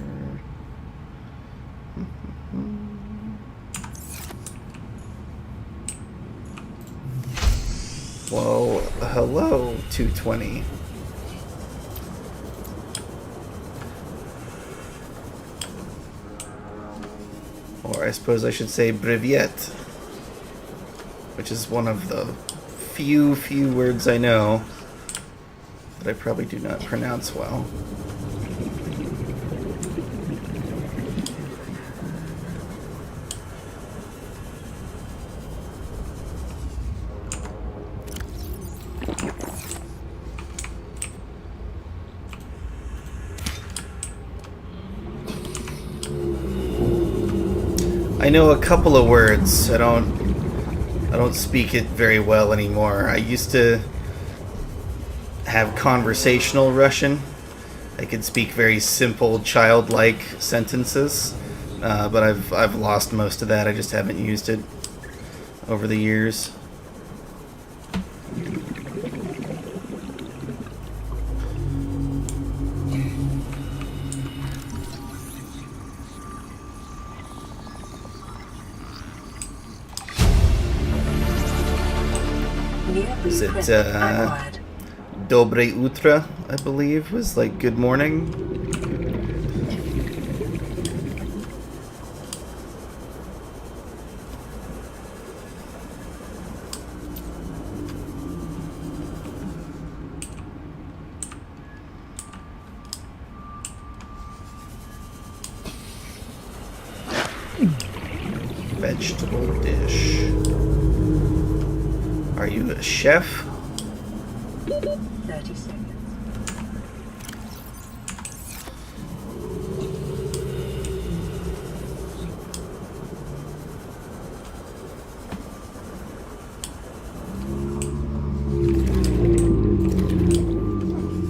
Whoa, hello, 220. Or I suppose I should say breviet, which is one of the few words I know that I probably do not pronounce well. I know a couple of words. I don't speak it very well anymore. I used to have conversational Russian. I could speak very simple, childlike sentences, but I've lost most of that. I just haven't used it over the years. Is it Dobre Utro, I believe, was like good morning? Vegetable dish. Are you a chef? 30 seconds.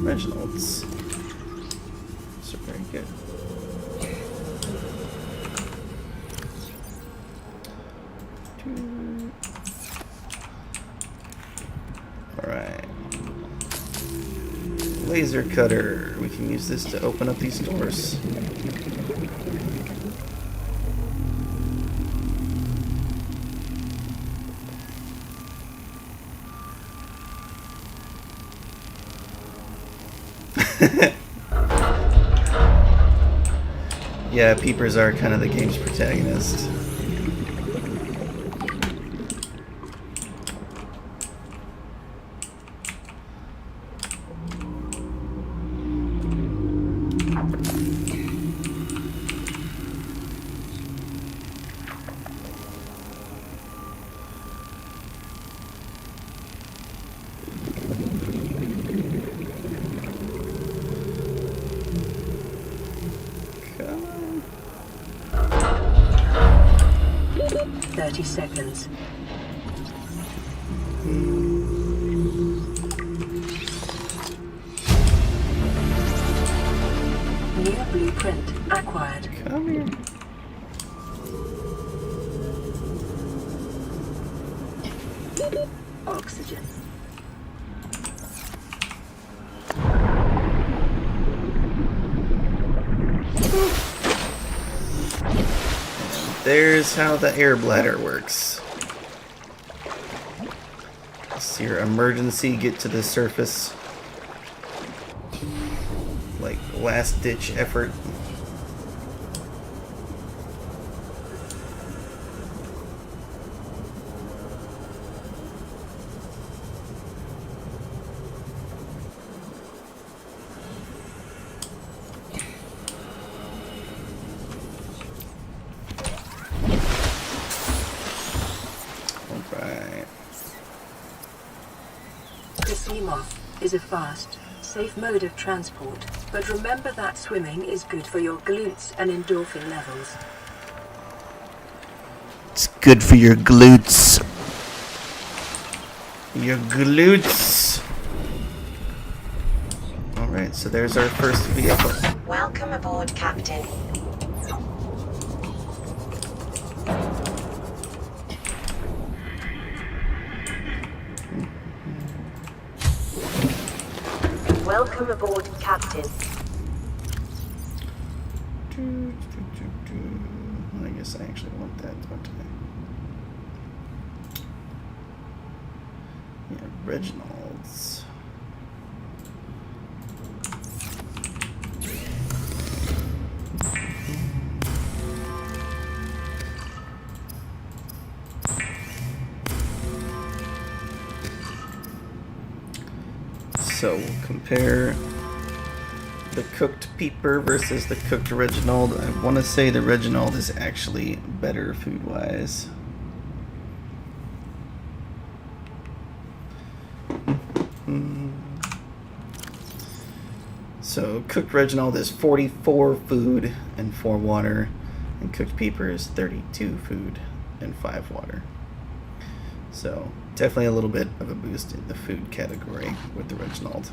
Reginald's. So very good. Alright. Laser cutter. We can use this to open up these doors. Yeah, peepers are kind of the game's protagonist. 30 seconds. New blueprint acquired. Come here. Oxygen. There's how the air bladder works. It's your emergency get to the surface. Like last ditch effort. The sea moth is a fast, safe mode of transport, but remember that swimming is good for your glutes and endorphin levels. It's good for your glutes. Your glutes. Alright, so there's our first vehicle. Welcome aboard, Captain. Welcome aboard, Captain. I guess I actually want that, don't I? Yeah, Reginald's. So we'll compare the cooked Peeper versus the cooked Reginald. I want to say the Reginald is actually better food-wise. So cooked Reginald is 44 food and 4 water, and cooked Peeper is 32 food and 5 water. So definitely a little bit of a boost in the food category with the Reginald.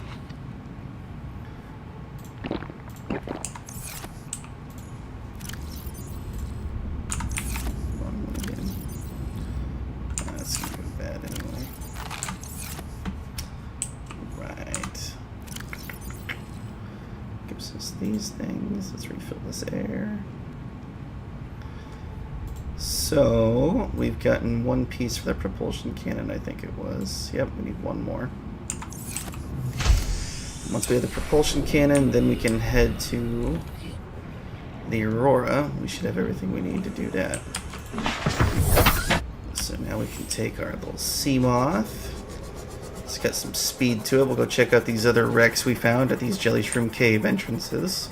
That's gonna go bad anyway. Right. Gives us these things. Let's refill this air. So, we've gotten one piece for the propulsion cannon, I think it was. Yep, we need one more. Once we have the propulsion cannon, then we can head to the Aurora. We should have everything we need to do that. So now we can take our little sea moth. It's got some speed to it. We'll go check out these other wrecks we found at these Jelly Shroom Cave entrances.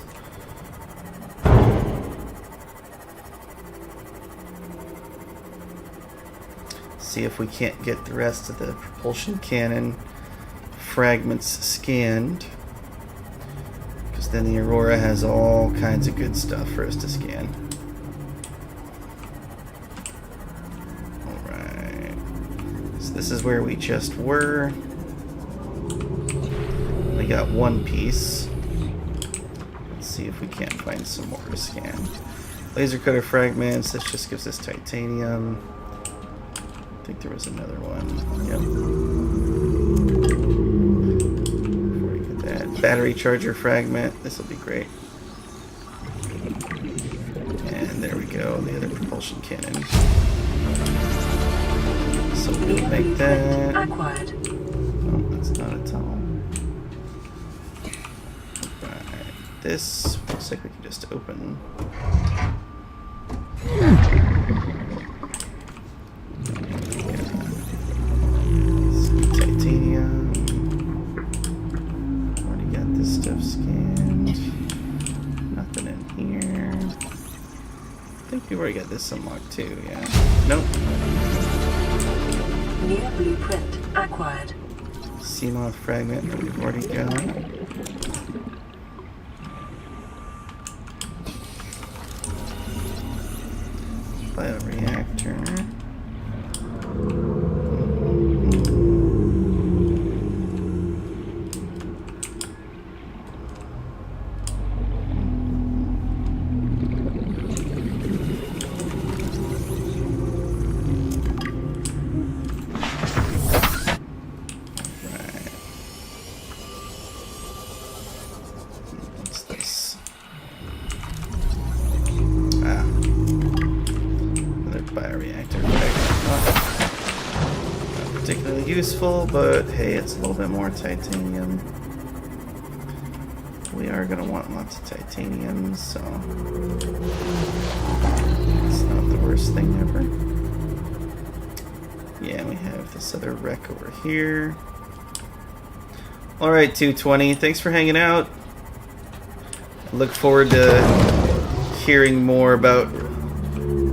See if we can't get the rest of the propulsion cannon fragments scanned, because then the Aurora has all kinds of good stuff for us to scan. Alright, so this is where we just were. We got one piece. Let's see if we can't find some more to scan. Laser cutter fragments, this just gives us titanium. I think there was another one. Yep. Before we get that. Battery charger fragment. This will be great. And there we go. The other propulsion cannon. So we'll make that. Acquired. Oh, that's not a tunnel. Alright. This looks like we can just open. Titanium. Already got this stuff scanned. Nothing in here. I think we already got this unlocked too, yeah. Nope. New blueprint acquired. Sea moth fragment that we've already got. Bioreactor. useful, but hey, it's a little bit more titanium. We are going to want lots of titanium, so it's not the worst thing ever. Yeah, we have this other wreck over here. Alright, 220, thanks for hanging out. I look forward to hearing more about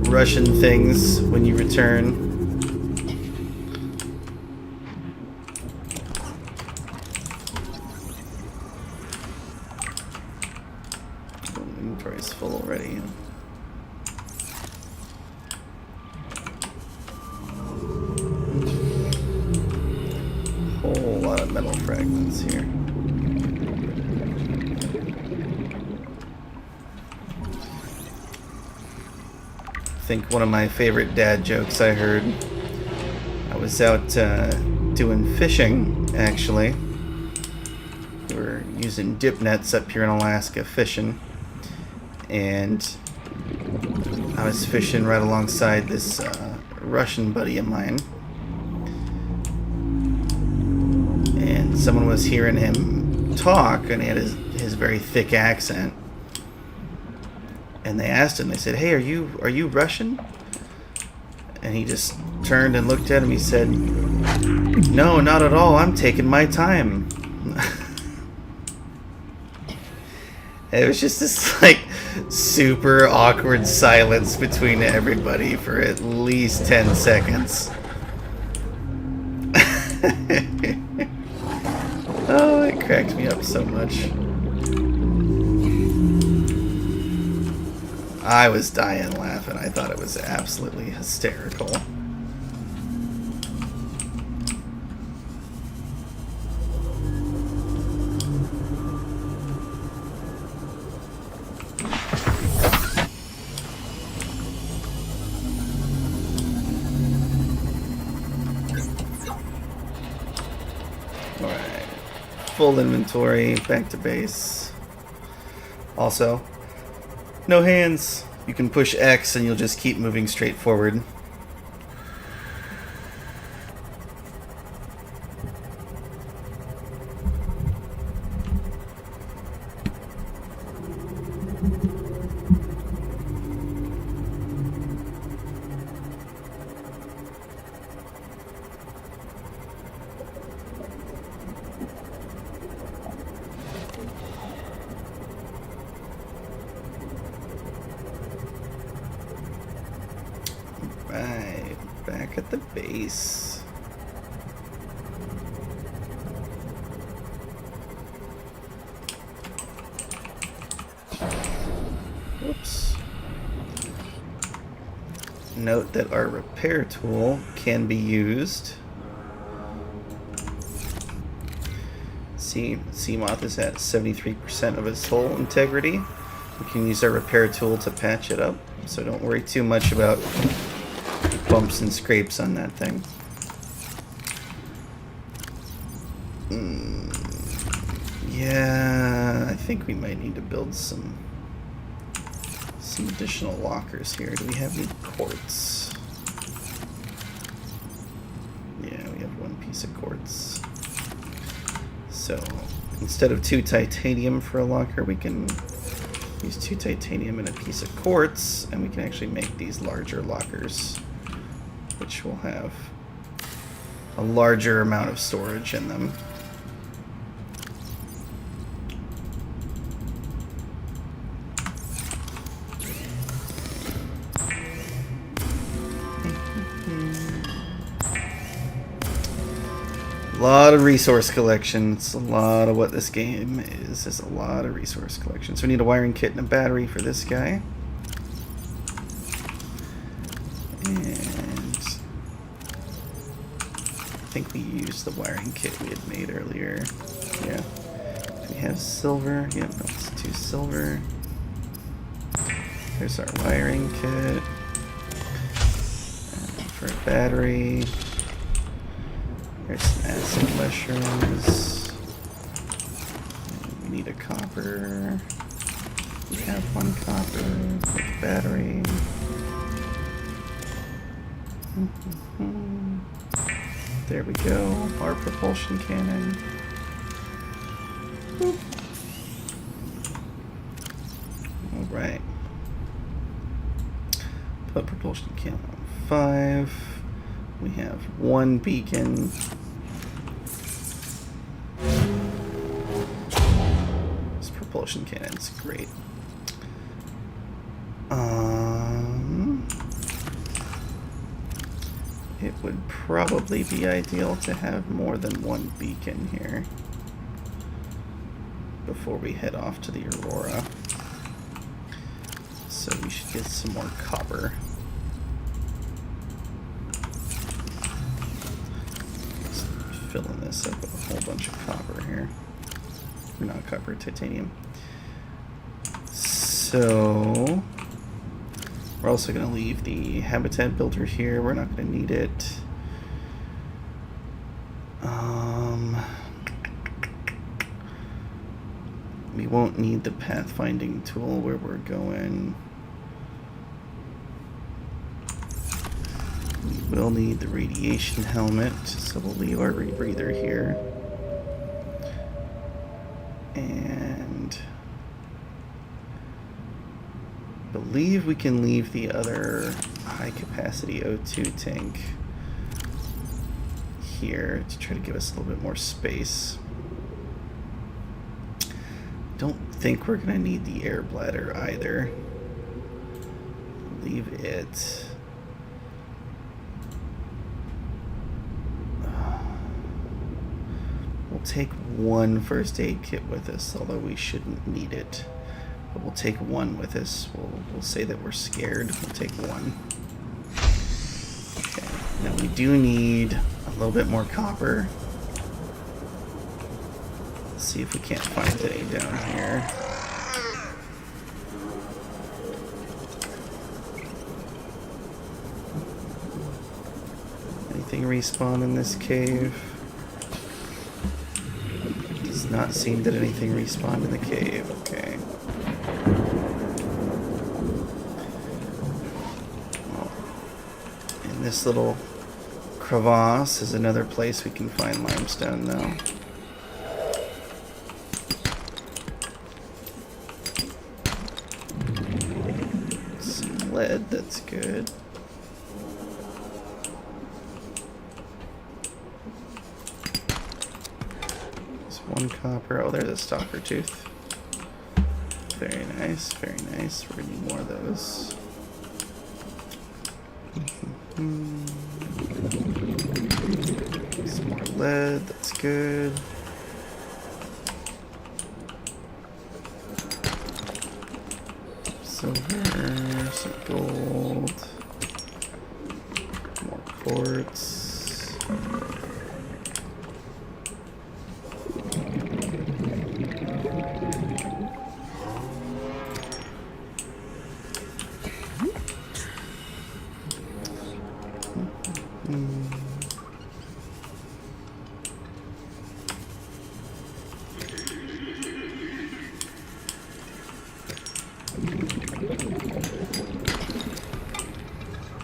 Russian things when you return. Inventory's full already. Whole lot of metal fragments here. I think one of my favorite dad jokes I heard. I was out doing fishing, actually. We were using dip nets up here in Alaska fishing, and I was fishing right alongside this Russian buddy of mine, and someone was hearing him talk, and he had his very thick accent. And they asked him, they said, "Hey, are you Russian?" And he just turned and looked at him. He said, "No, not at all. I'm taking my time." It was just this like super awkward silence between everybody for at least 10 seconds. Oh, it cracked me up so much. I was dying laughing. I thought it was absolutely hysterical. Alright. Full inventory, back to base. Also, no hands. You can push X and you'll just keep moving straight forward. Right, back at the base. Whoops. Note that our repair tool can be used. See, Seamoth is at 73% of its hull integrity. We can use our repair tool to patch it up, so don't worry too much about bumps and scrapes on that thing. Yeah, I think we might need to build some additional lockers here. Do we have any quartz? Yeah, we have one piece of quartz. So instead of 2 titanium for a locker, we can use 2 titanium and a piece of quartz, and we can actually make these larger lockers, which will have a larger amount of storage in them. A lot of resource collection. It's a lot of what this game is. It's a lot of resource collection. So we need a wiring kit and a battery for this guy. And I think we used the wiring kit we had made earlier. Yeah. Do we have silver? Yep, that's 2 silver. There's our wiring kit. And for a battery. There's some acid mushrooms. And we need a copper. We have 1 copper with battery. There we go. Our propulsion cannon. Boop. Alright. Put propulsion cannon on 5. We have 1 beacon. This propulsion cannon's great. It would probably be ideal to have more than 1 beacon here before we head off to the Aurora. So we should get some more copper. Just filling this up with a whole bunch of copper here. Or not copper, titanium. So we're also going to leave the habitat builder here. We're not going to need it. We won't need the pathfinding tool where we're going. We will need the radiation helmet, so we'll leave our rebreather here. And I believe we can leave the other high capacity O2 tank here to try to give us a little bit more space. Don't think we're gonna need the air bladder either. Leave it. We'll take 1 first aid kit with us, although we shouldn't need it. But we'll take 1 with us. We'll say that we're scared. We'll take 1. Okay. Now we do need a little bit more copper. Let's see if we can't find any down here. Anything respawn in this cave? Does not seem that anything respawned in the cave. Okay. Well, in this little crevasse is another place we can find limestone though. Some lead, that's good. There's 1 copper. Oh, there's a stalker tooth. Very nice, very nice. We're gonna need more of those. Some more lead, that's good. Silver, some gold, more quartz.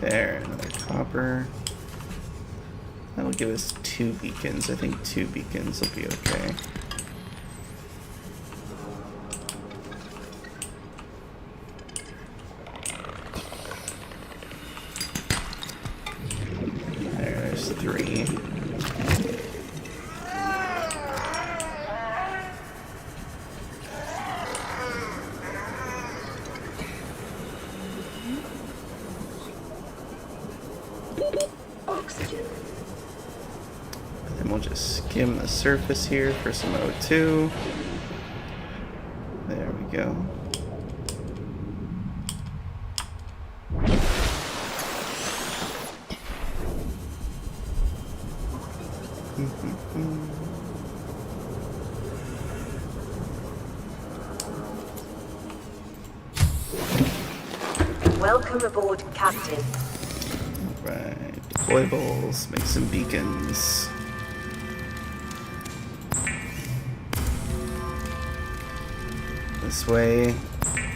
There, another copper. That'll give us 2 beacons. I think 2 beacons will be okay. There's 3. Oxygen. And then we'll just skim the surface here for some O2. There we go. Welcome aboard, Captain. Right, deployables, make some beacons. This way,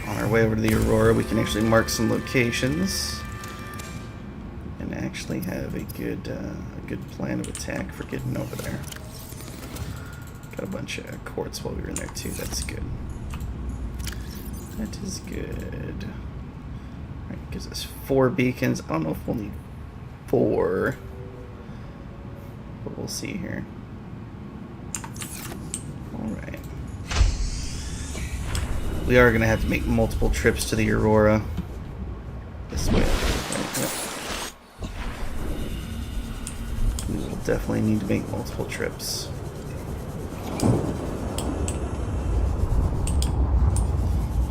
on our way over to the Aurora, we can actually mark some locations and actually have a good plan of attack for getting over there. Got a bunch of quartz while we were in there too. That's good. That is good. Alright, gives us 4 beacons. I don't know if we'll need 4, but we'll see here. Alright. We are going to have to make multiple trips to the Aurora. This way. Right? Yep. We will definitely need to make multiple trips.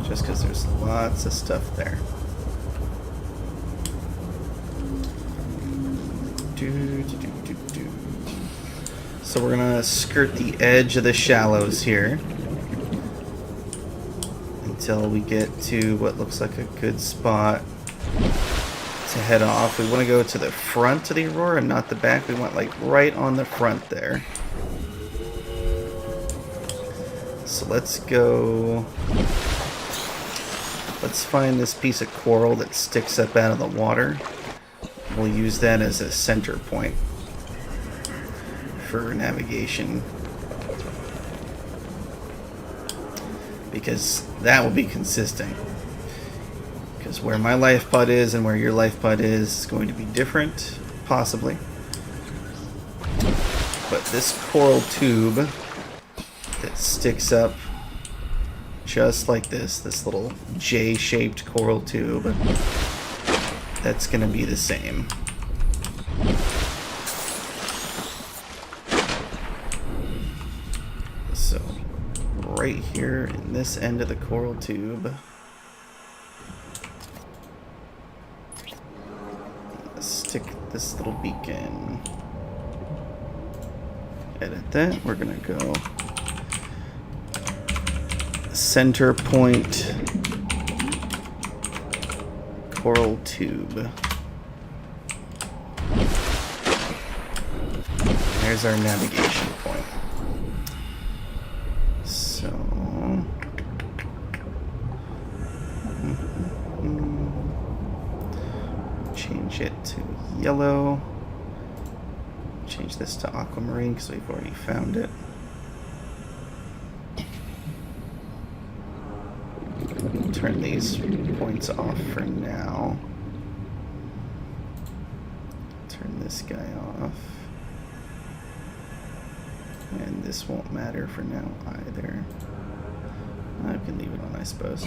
Just because there's lots of stuff there. So we're gonna skirt the edge of the shallows here until we get to what looks like a good spot to head off. We want to go to the front of the Aurora, not the back. We want like right on the front there. So let's go. Let's find this piece of coral that sticks up out of the water. We'll use that as a center point for navigation, because that will be consistent. Because where my life pod is and where your life pod is going to be different, possibly. But this coral tube that sticks up just like this little J-shaped coral tube, that's going to be the same. So, right here in this end of the coral tube, stick this little beacon. Edit that. We're going to go center point coral tube. There's our navigation point. So change it to yellow. Change this to aquamarine because we've already found it. Turn these points off for now. Turn this guy off. And this won't matter for now either. I can leave it on, I suppose.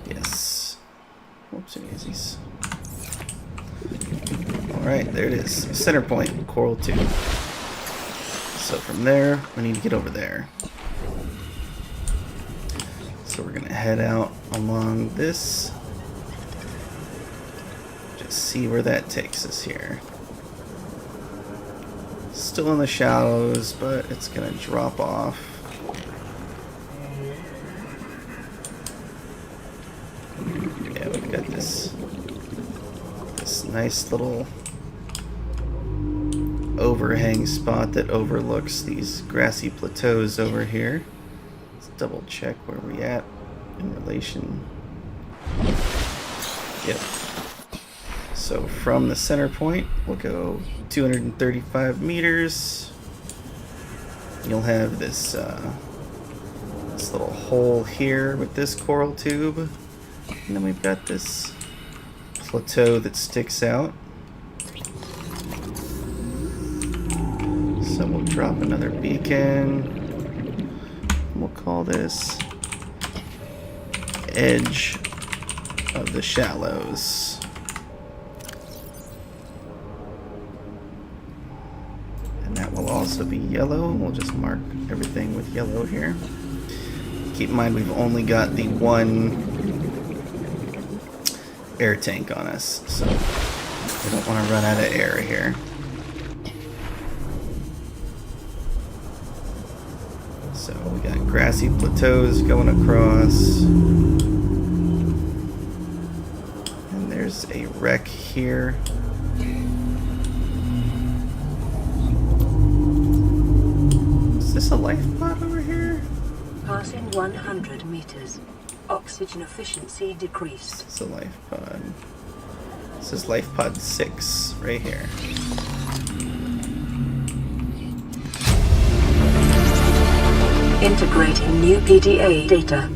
Yes. Whoopsie daisies. Alright, there it is. Center point, coral tube. So from there, we need to get over there. So we're going to head out along this. Just see where that takes us here. Still in the shallows, but it's going to drop off. Yeah, we've got this nice little overhang spot that overlooks these grassy plateaus over here. Let's double check where we at in relation. Yep. So from the center point, we'll go 235 meters. You'll have this this little hole here with this coral tube, and then we've got this plateau that sticks out. So we'll drop another beacon. We'll call this Edge of the Shallows. And that will also be yellow. We'll just mark everything with yellow here. Keep in mind we've only got the one air tank on us, so we don't want to run out of air here. So we got grassy plateaus going across. And there's a wreck here. Is this a life pod over here? Passing 100 meters. Oxygen efficiency decreased. It's a life pod. This is life pod 6 right here. Integrating new PDA data.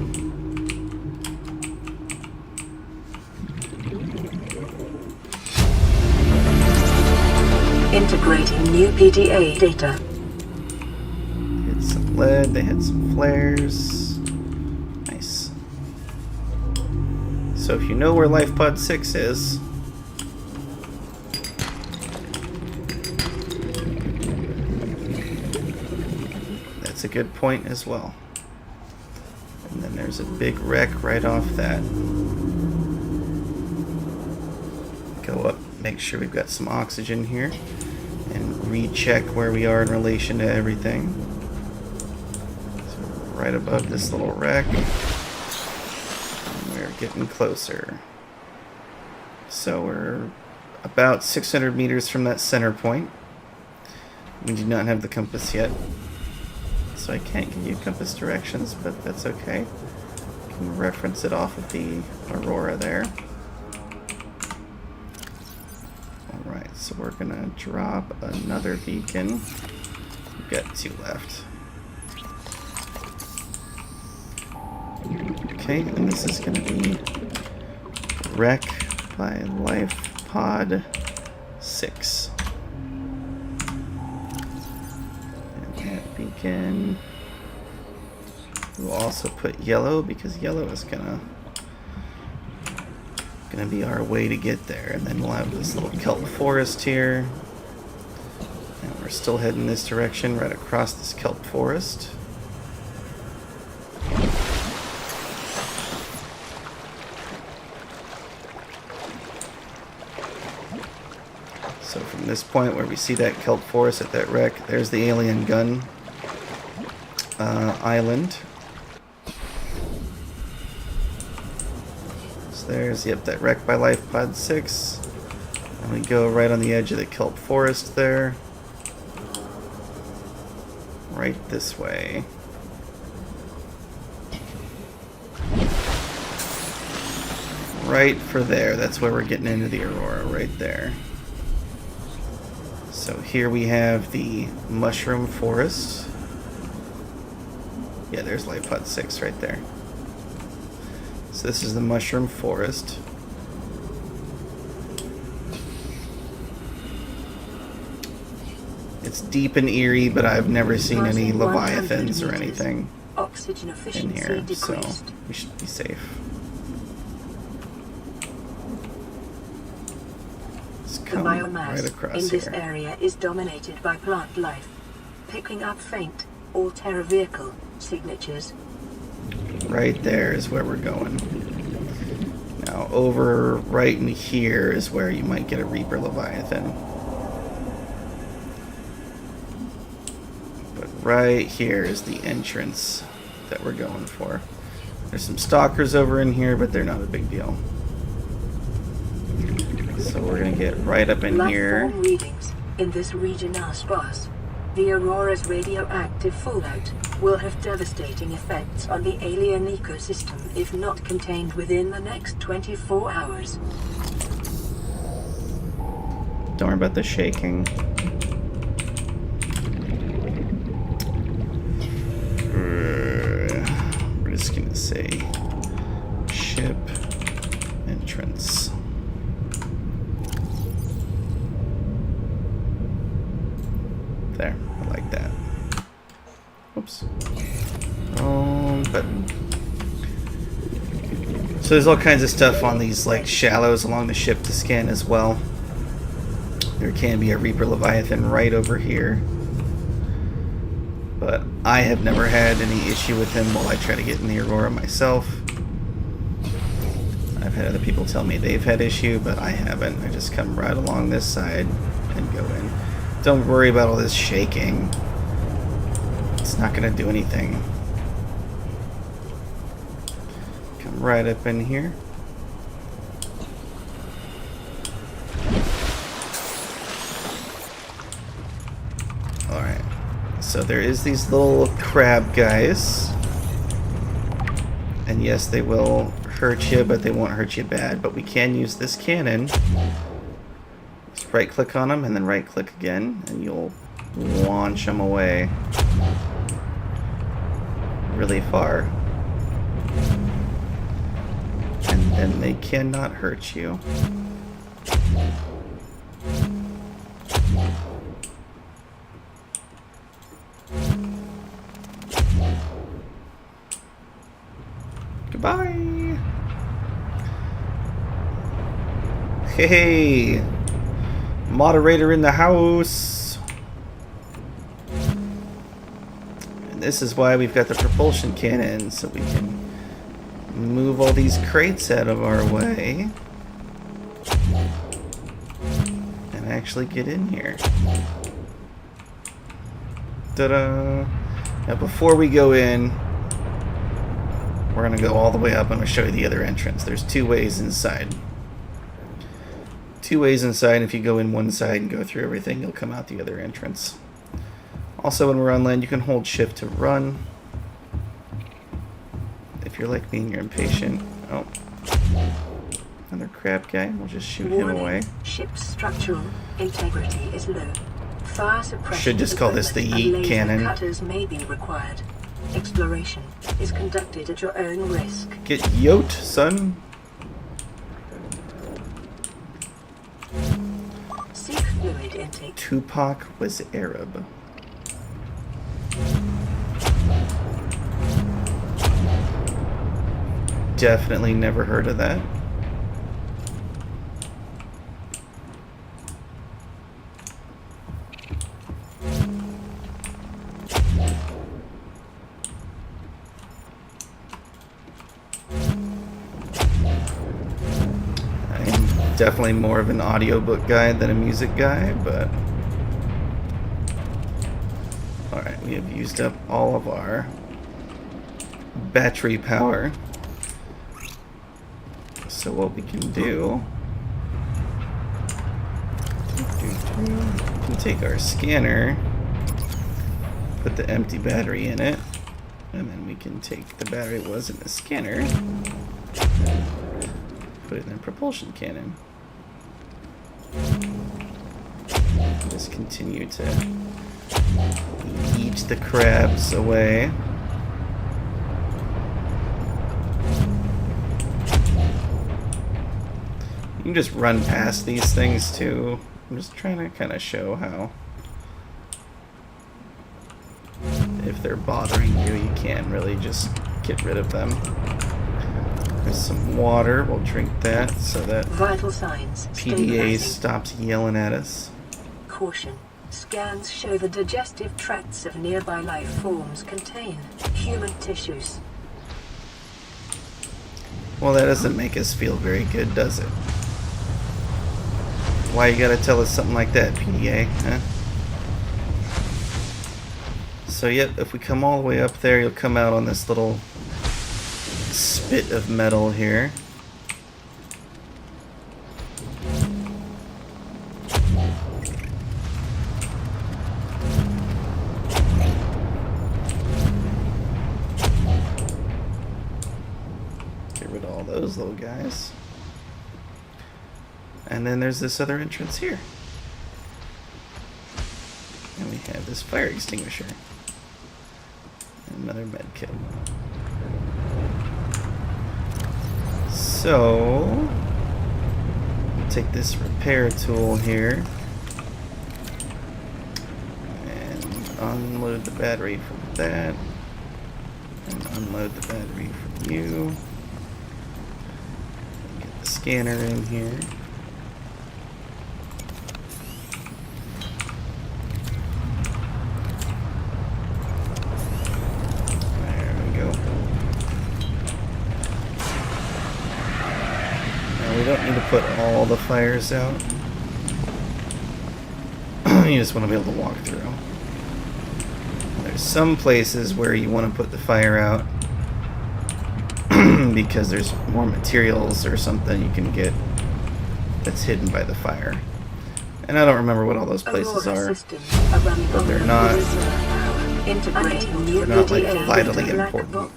Integrating new PDA data. Hit some lead, they had some flares. Nice. So if you know where life pod 6 is, that's a good point as well. And then there's a big wreck right off that. Go up, make sure we've got some oxygen here, and recheck where we are in relation to everything. So right above this little wreck. And we're getting closer. So we're about 600 meters from that center point. We do not have the compass yet, so I can't give you compass directions, but that's okay. You can reference it off of the aurora there. Alright, so we're gonna drop another beacon. We've got 2 left. Okay, and this is gonna be wreck by life pod 6. Beacon. We'll also put yellow because yellow is gonna be our way to get there, and then we'll have this little kelp forest here, and we're still heading this direction right across this kelp forest. So from this point where we see that kelp forest at that wreck, there's the alien gun island. So there's, yep, that wreck by life pod 6. And we go right on the edge of the kelp forest there. Right this way. Right for there. That's where we're getting into the aurora, right there. So here we have the mushroom forest. Yeah, there's life pod 6 right there. So this is the mushroom forest. It's deep and eerie, but I've never seen any leviathans or anything Oxygen in efficiency here, so decreased. we should be safe. Let's The come right biomass across in this here. area is dominated by plant life, picking up faint all-terra vehicle signatures. Right there is where we're going. Now over right in here is where you might get a Reaper Leviathan. But right here is the entrance that we're going for. There's some stalkers over in here, but they're not a big deal. So we're gonna get right up in here. Life form readings in this region are sparse. The aurora's radioactive fallout will have devastating effects on the alien ecosystem if not contained within the next 24 hours. Don't worry about the shaking. We're just gonna say ship entrance. There, I like that. Oops. Wrong button. So there's all kinds of stuff on these like shallows along the ship to scan as well. There can be a Reaper Leviathan right over here. But I have never had any issue with him while I try to get in the Aurora myself. I've had other people tell me they've had issue, but I haven't. I just come right along this side and go in. Don't worry about all this shaking. It's not going to do anything. Come right up in here. Alright. So there is these little crab guys. And yes, they will hurt you, but they won't hurt you bad. But we can use this cannon. Just right click on them and then right click again, and you'll launch them away really far. And then they cannot hurt you. Goodbye. Hey, moderator in the house. And this is why we've got the propulsion cannon, so we can move all these crates out of our way and actually get in here. Ta-da! Now before we go in, we're going to go all the way up. I'm going to show you the other entrance. There's two ways inside. Two ways inside. If you go in one side and go through everything, you'll come out the other entrance. Also, when we're on land, you can hold shift to run. If you're like me and you're impatient. Oh. Another crab guy. We'll just shoot him away. Ship's structural integrity is low. Fire suppression. Should just call this the yeet cannon. Cutters may be required. Exploration is conducted at your own risk. Get yoked, son. Seek fluid intake. Tupac was Arab. Definitely never heard of that. Definitely more of an audiobook guy than a music guy, but alright, we have used up all of our battery power. So what we can do, we can take our scanner, put the empty battery in it, and then we can take the battery that was in the scanner, put it in a propulsion cannon. Just continue to yeet the crabs away. You can just run past these things too. I'm just trying to kind of show how, if they're bothering you, you can really just get rid of them. There's some water. We'll drink that so that Vital signs. PDA stops yelling at us. Caution. Scans show the digestive tracts of nearby life forms contain human tissues. Well, that doesn't make us feel very good, does it? Why you gotta tell us something like that, PDA, huh? So, yep, if we come all the way up there, you'll come out on this little spit of metal here. Get rid of all those little guys. And then there's this other entrance here. And we have this fire extinguisher. Another med kit. So, take this repair tool here and unload the battery from that, and unload the battery from you. Get the scanner in here. Don't need to put all the fires out. You just want to be able to walk through. There's some places where you want to put the fire out because there's more materials or something you can get that's hidden by the fire. And I don't remember what all those places are, but they're not like vitally important.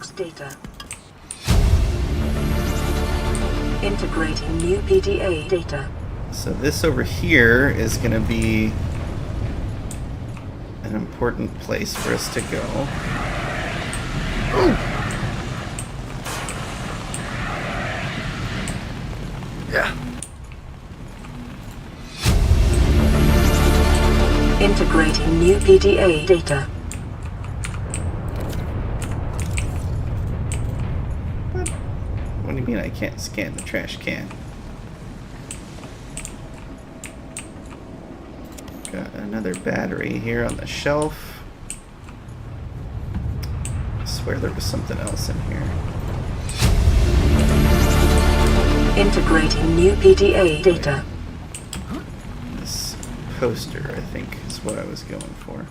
Integrating new PDA data. So this over here is going to be an important place for us to go. Ooh. Yeah. Integrating new PDA data. What do you mean I can't scan the trash can? Got another battery here on the shelf. I swear there was something else in here. Integrating new PDA data. This poster, I think, is what I was going for.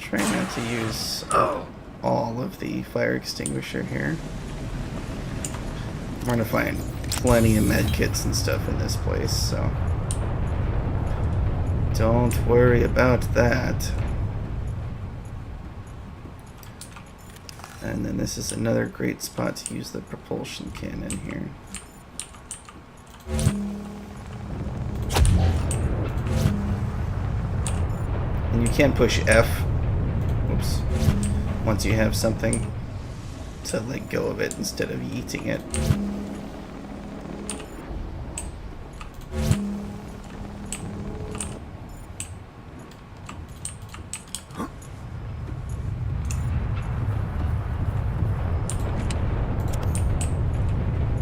Try not to use all of the fire extinguisher here. We're gonna find plenty of med kits and stuff in this place, so don't worry about that. And then this is another great spot to use the propulsion cannon here. And you can push F, oops, once you have something, to let go of it instead of yeeting it.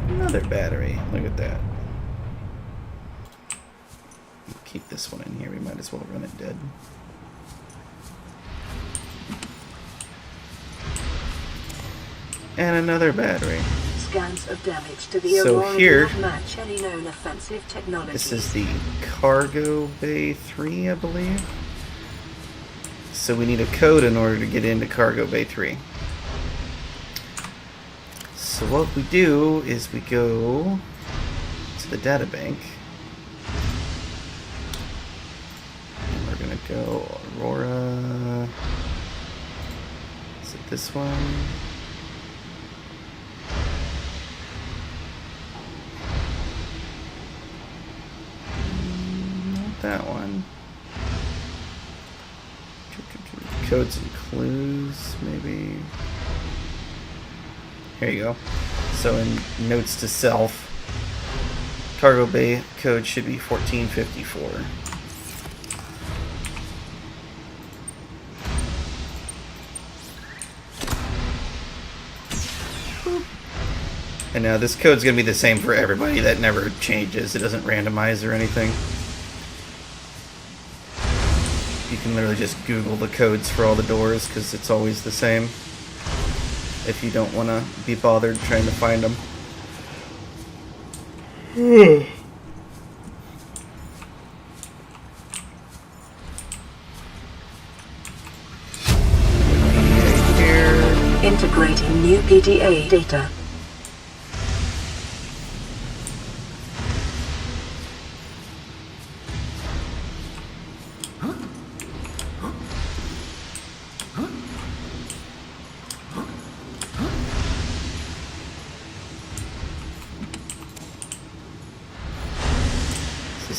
Another battery, look at that. Keep this one in here, we might as well run it dead. And another battery. Scans of damage to the So Aurora here, do not match any known offensive technology. this is the cargo bay 3, I believe. So we need a code in order to get into cargo bay 3. So what we do is we go to the data bank. And we're gonna go Aurora. Is it this one? Not that one. Codes and clues, maybe. Here you go. So in notes to self, cargo bay code should be 1454. And now this code's going to be the same for everybody. That never changes. It doesn't randomize or anything. You can literally just Google the codes for all the doors because it's always the same. If you don't want to be bothered trying to find them. PDA here. Integrating new PDA data.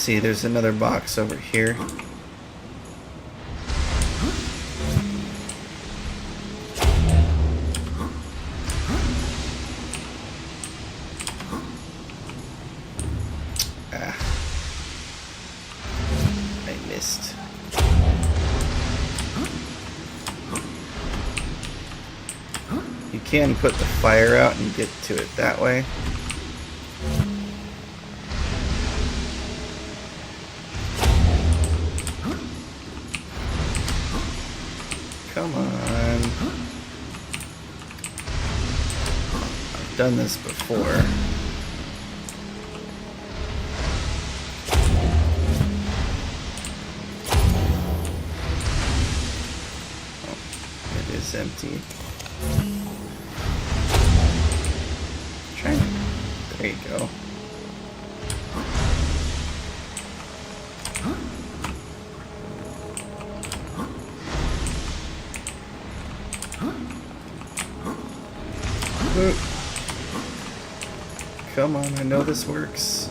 See, there's another box over here. Ah. I missed. You can put the fire out and get to it that way. Come on. I've done this before. Oh, it is empty. There you go. Come on, I know this works.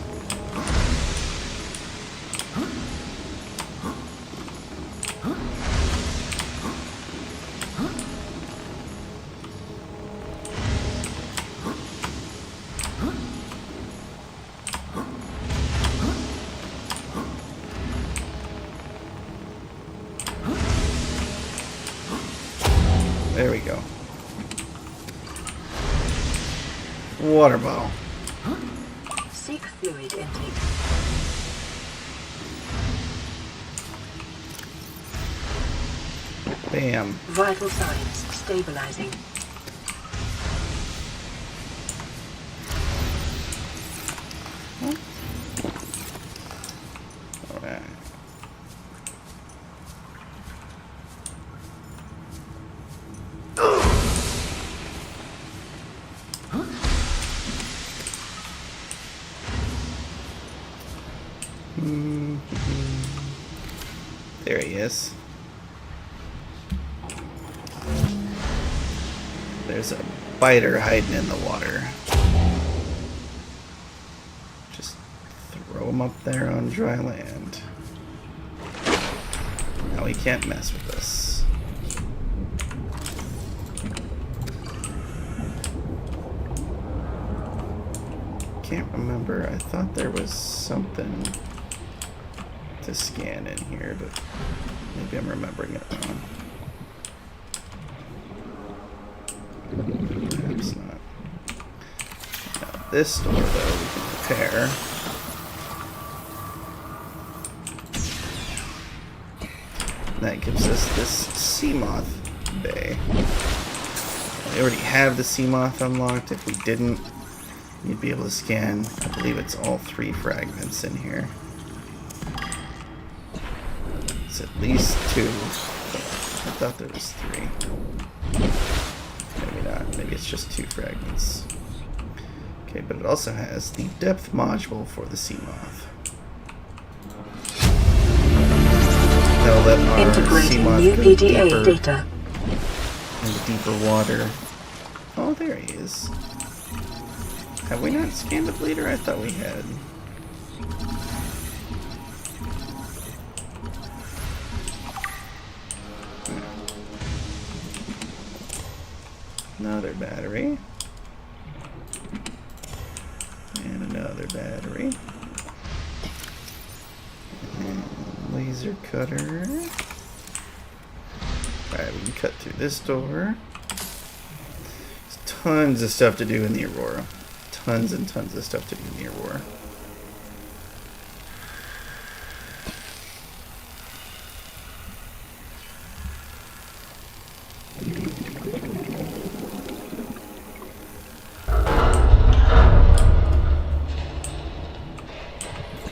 There we go. Water bottle. Seek fluid intake. Bam. Vital signs stabilizing. Alright. There he is. There's a biter hiding in the water. Just throw him up there on dry land. Now he can't mess with us. Can't remember. I thought there was something to scan in here, but maybe I'm remembering it wrong. Perhaps not. Now, this door, though, we can repair. And that gives us this sea moth bay. We already have the sea moth unlocked. If we didn't, you'd be able to scan. I believe it's all 3 fragments in here. It's at least 2. I thought there was 3. Maybe not. Maybe it's just 2 fragments. Okay, but it also has the depth module for the sea moth. That'll let our sea moth new go PDA deeper data. into deeper water. Oh, there he is. Have we not scanned the bleeder? I thought we had. Another battery. And another battery. And laser cutter. Alright, we can cut through this door. There's tons of stuff to do in the Aurora. Tons and tons of stuff to do in the Aurora.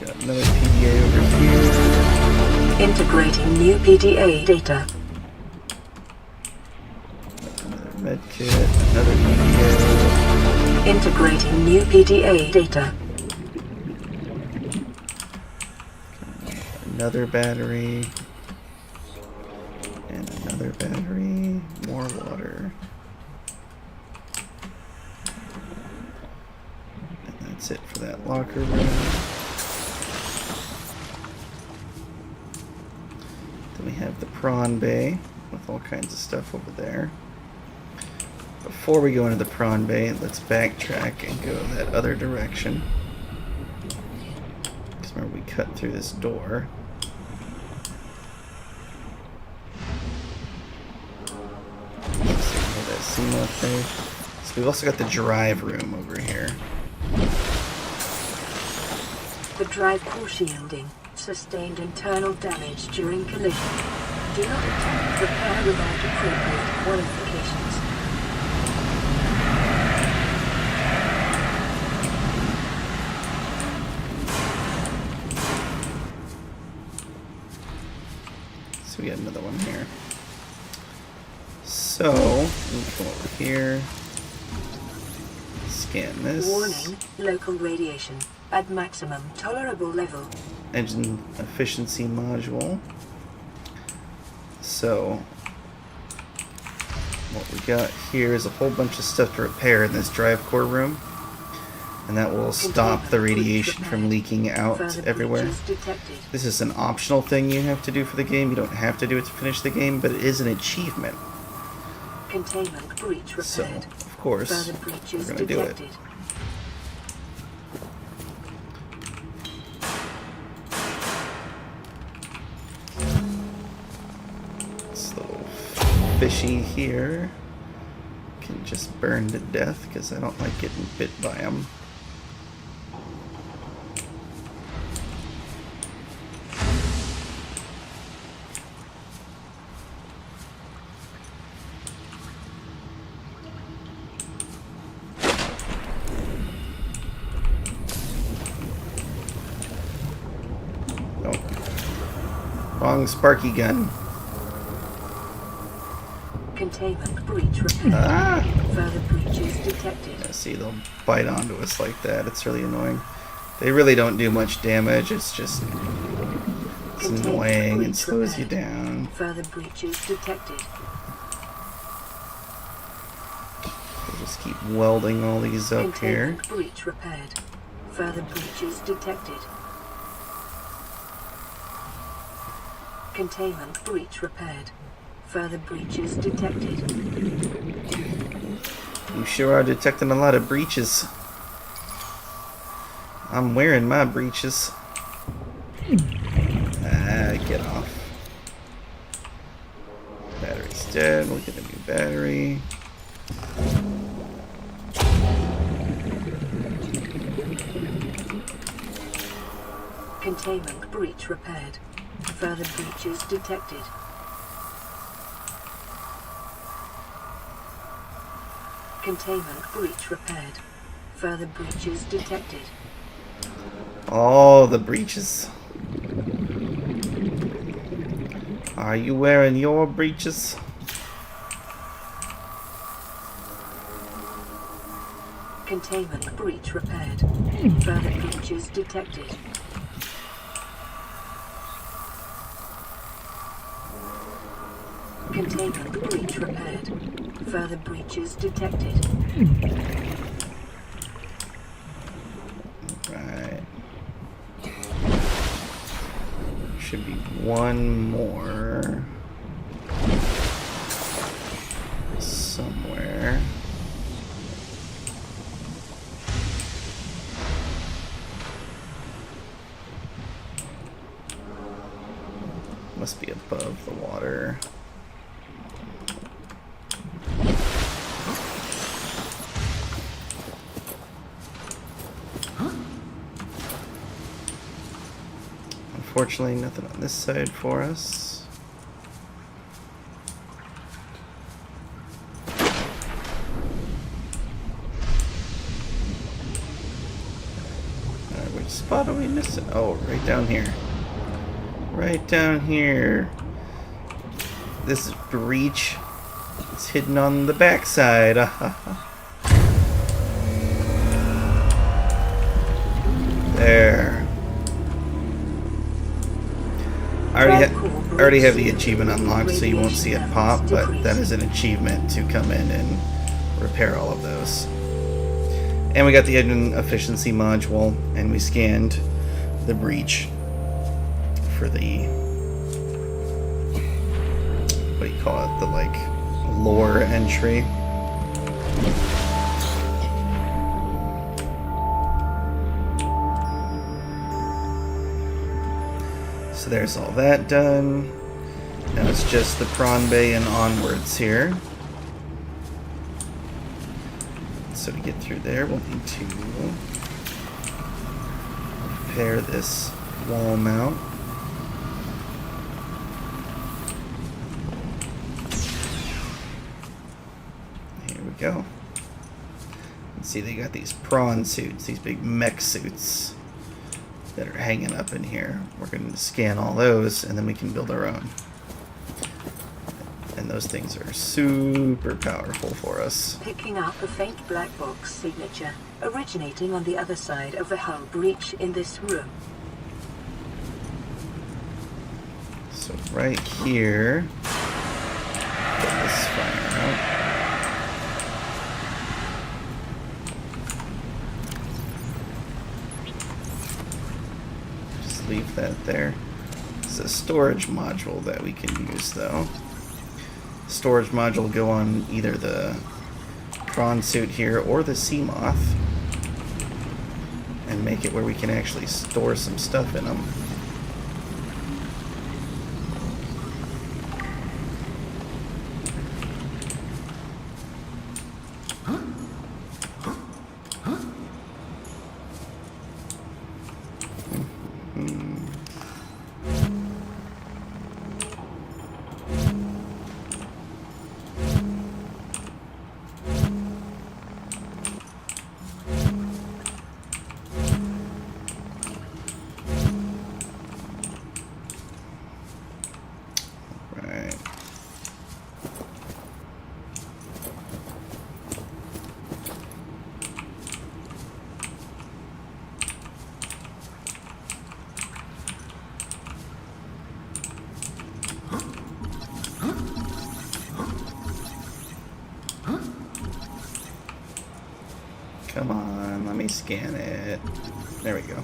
Got another PDA over here. Integrating new PDA data. Another medkit, another PDA. Integrating new PDA data. Another battery. And another battery. More water. And that's it for that locker room. Then we have the prawn bay with all kinds of stuff over there. Before we go into the prawn bay, let's backtrack and go that other direction. Because remember, we cut through this door. That sea moth there. So we've also got the drive room over here. The drive core shielding sustained internal damage during collision. Do not attempt repair without appropriate qualifications. So we got another one here. So, we come over here, scan this. Warning, local radiation at maximum tolerable level. Engine efficiency module. So, what we got here is a whole bunch of stuff to repair in this drive core room. And that will stop the radiation from leaking out everywhere. This is an optional thing you have to do for the game. You don't have to do it to finish the game, but it is an achievement. Containment breach repaired. So, of course, we're going to do it. This little fishy here can just burn to death because I don't like getting bit by them. Wrong sparky gun. Containment breach repaired. Ah! Further breaches detected. Yeah, see, they'll bite onto us like that. It's really annoying. They really don't do much damage. It's just it's annoying and slows you down. Further breaches detected. We'll just keep welding all these up here. Containment breach repaired. Further breaches detected. Containment breach repaired. Further breaches detected. You sure are detecting a lot of breaches. I'm wearing my breeches. Ah, get off. Battery's dead. We'll get a new battery. Containment breach repaired. Further breaches detected. Containment breach repaired. Further breaches detected. Oh, the breeches. Are you wearing your breeches? Containment breach repaired. Further breaches detected. Containment breach repaired. Further breaches detected. Right. Should be one more somewhere. Must be above the water. Unfortunately, nothing on this side for us. Alright, which spot are we missing? Oh, right down here. Right down here. This breach is hidden on the backside. There. I already have the achievement unlocked, so you won't see it pop, but that is an achievement to come in and repair all of those. And we got the engine efficiency module, and we scanned the breach for the, what do you call it, the like lore entry. So there's all that done. Now it's just the prawn bay and onwards here. So to get through there, we'll need to repair this wall mount. Here we go. Let's see, they got these prawn suits, these big mech suits that are hanging up in here. We're going to scan all those, and then we can build our own. And those things are super powerful for us. Picking up a faint black box signature originating on the other side of the hull breach in this room. So right here, put this fire out. that there. It's a storage module that we can use, though. Storage module will go on either the prawn suit here or the sea moth, and make it where we can actually store some stuff in them. Come on, let me scan it. There we go.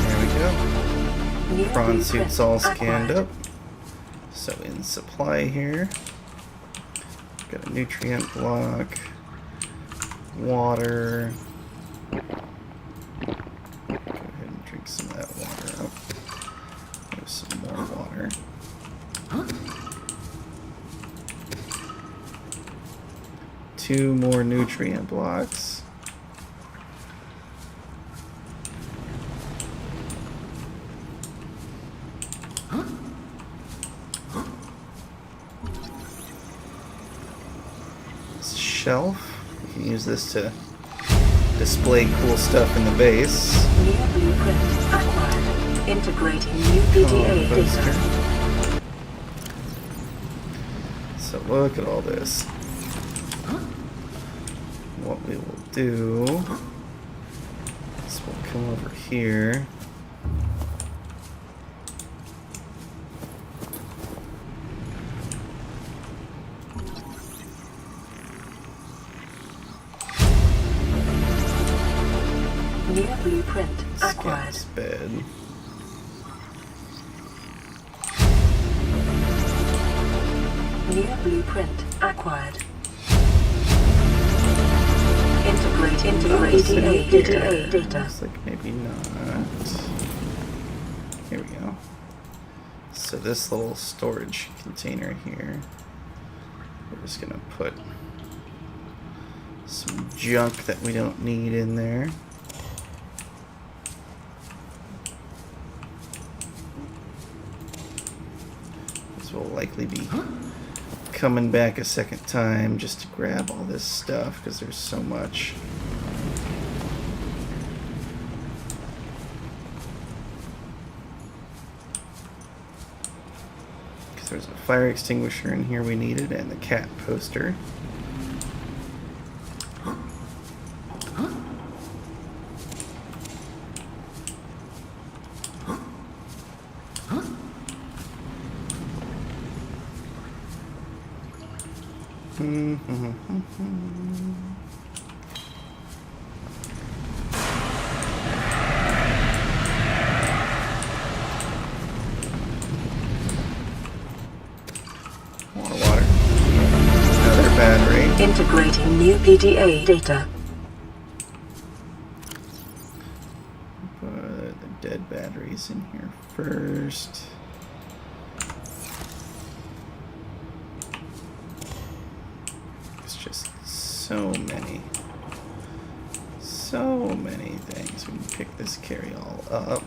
There we go. Prawn suit's all scanned up. So in supply here, got a nutrient block, water. Go ahead and drink some of that water up. There's some more water. 2 more nutrient blocks. This shelf. We can use this to display cool stuff in the base. New blueprint acquired. Integrating new PDA data. So look at all this. What we will do is we'll come over here. New blueprint Scan acquired. this bed. New blueprint acquired. Integrate data. Looks like maybe not. Here we go. So this little storage container here, we're just gonna put some junk that we don't need in there. This will likely be coming back a second time just to grab all this stuff because there's so much. Because there's a fire extinguisher in here we needed and the cat poster. More water. Another battery. Integrating new PDA data. Put the dead batteries in here first. It's just so many things. We can pick this carry all up.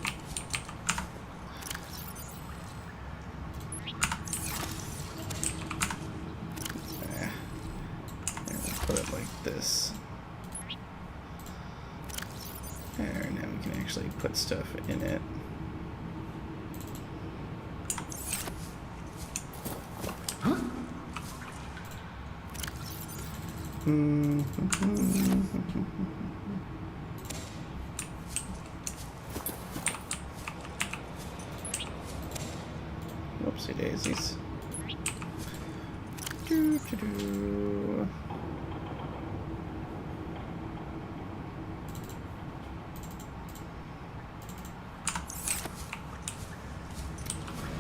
And we'll put it like this. There, now we can actually put stuff in it. Whoopsie daisies. Doo-doo-doo.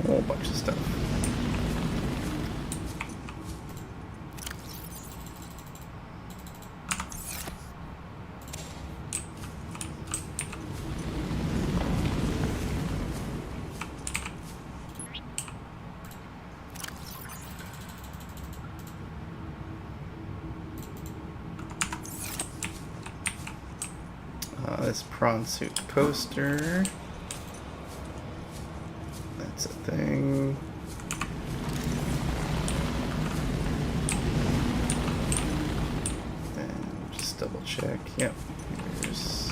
whole bunch of stuff. This prawn suit poster. That's a thing. Then just double check. Yep. Here's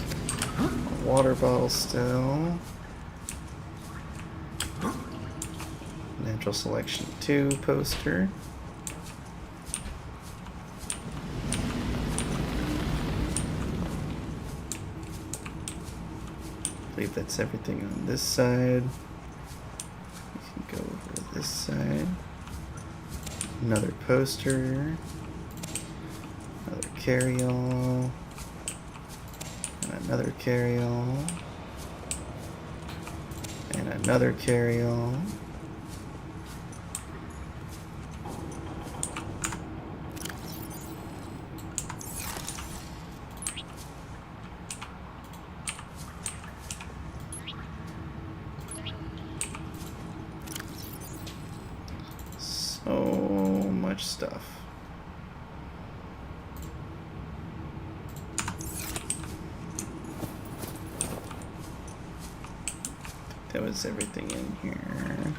a water bottle still. Natural Selection 2 poster. I believe that's everything on this side. We can go over to this side. Another poster. Another carry-all. And another carry-all. And another carry-all. So much stuff. That was everything in here.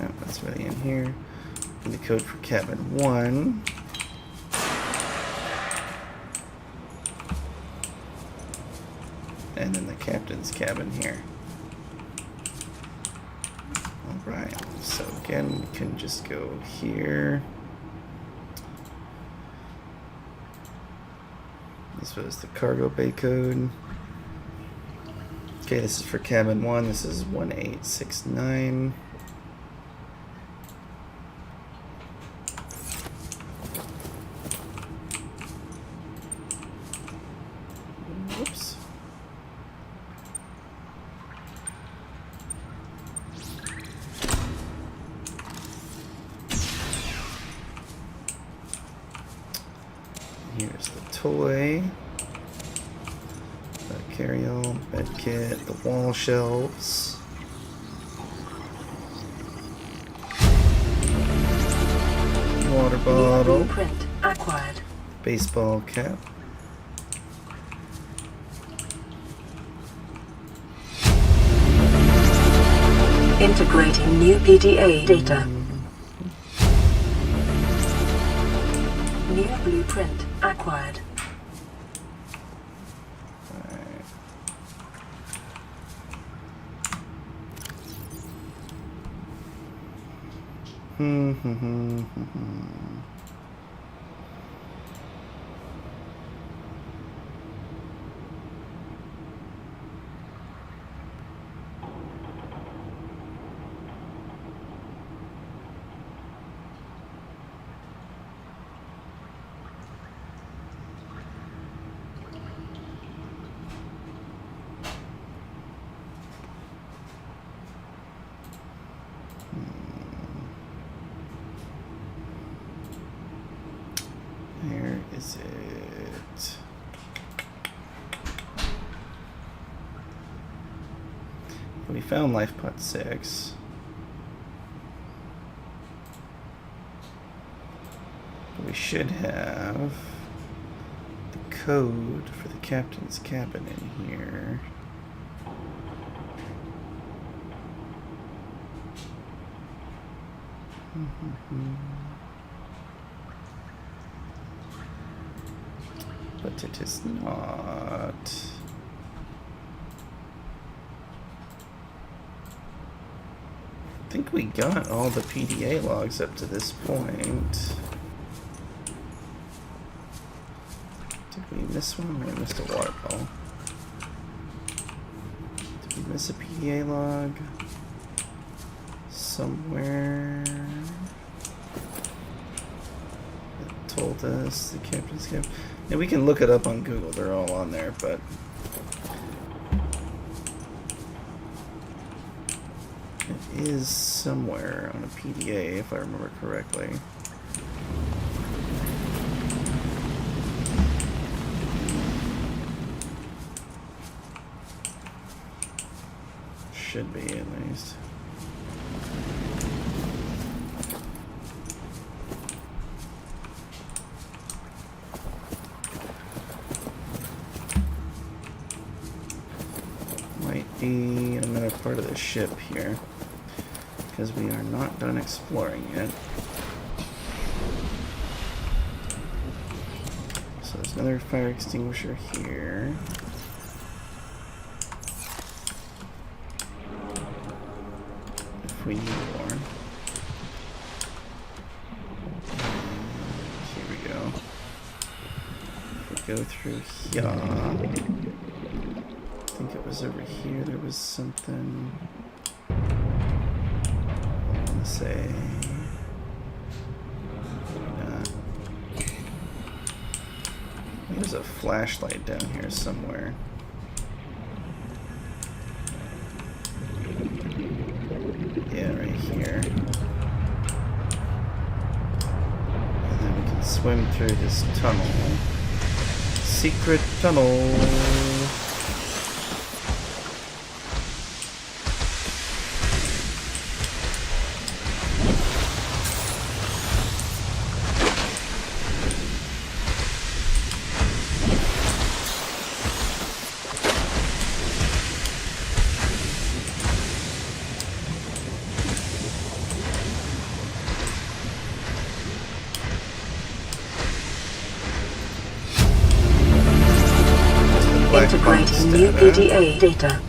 Oh, that's really in here. And the code for cabin 1. And then the captain's cabin here. Alright, so again, we can just go here. This was the cargo bay code. Okay, this is for cabin 1. This is 1869. Whoops. Here's the toy, the carry-all, bed kit, the wall shelves, water bottle, Blueprint acquired. baseball cap, Integrating new PDA data. New blueprint acquired. Where is it? We found life pod 6. We should have the code for the captain's cabin in here. But it is not. I think we got all the PDA logs up to this point. Did we miss one? We missed a water bottle. Did we miss a PDA log? Somewhere it told us the captain's cabin. And we can look it up on Google, they're all on there, but is somewhere on a PDA, if I remember correctly. Should be, at least. Might be another part of the ship here, because we are not done exploring yet. So there's another fire extinguisher here. If we need more. Here we go. If we go through here. I think it was over here. There was something. I want to say. There's a flashlight down here somewhere. Yeah, right here. And then we can swim through this tunnel. Secret tunnel. Integrating new PDA data.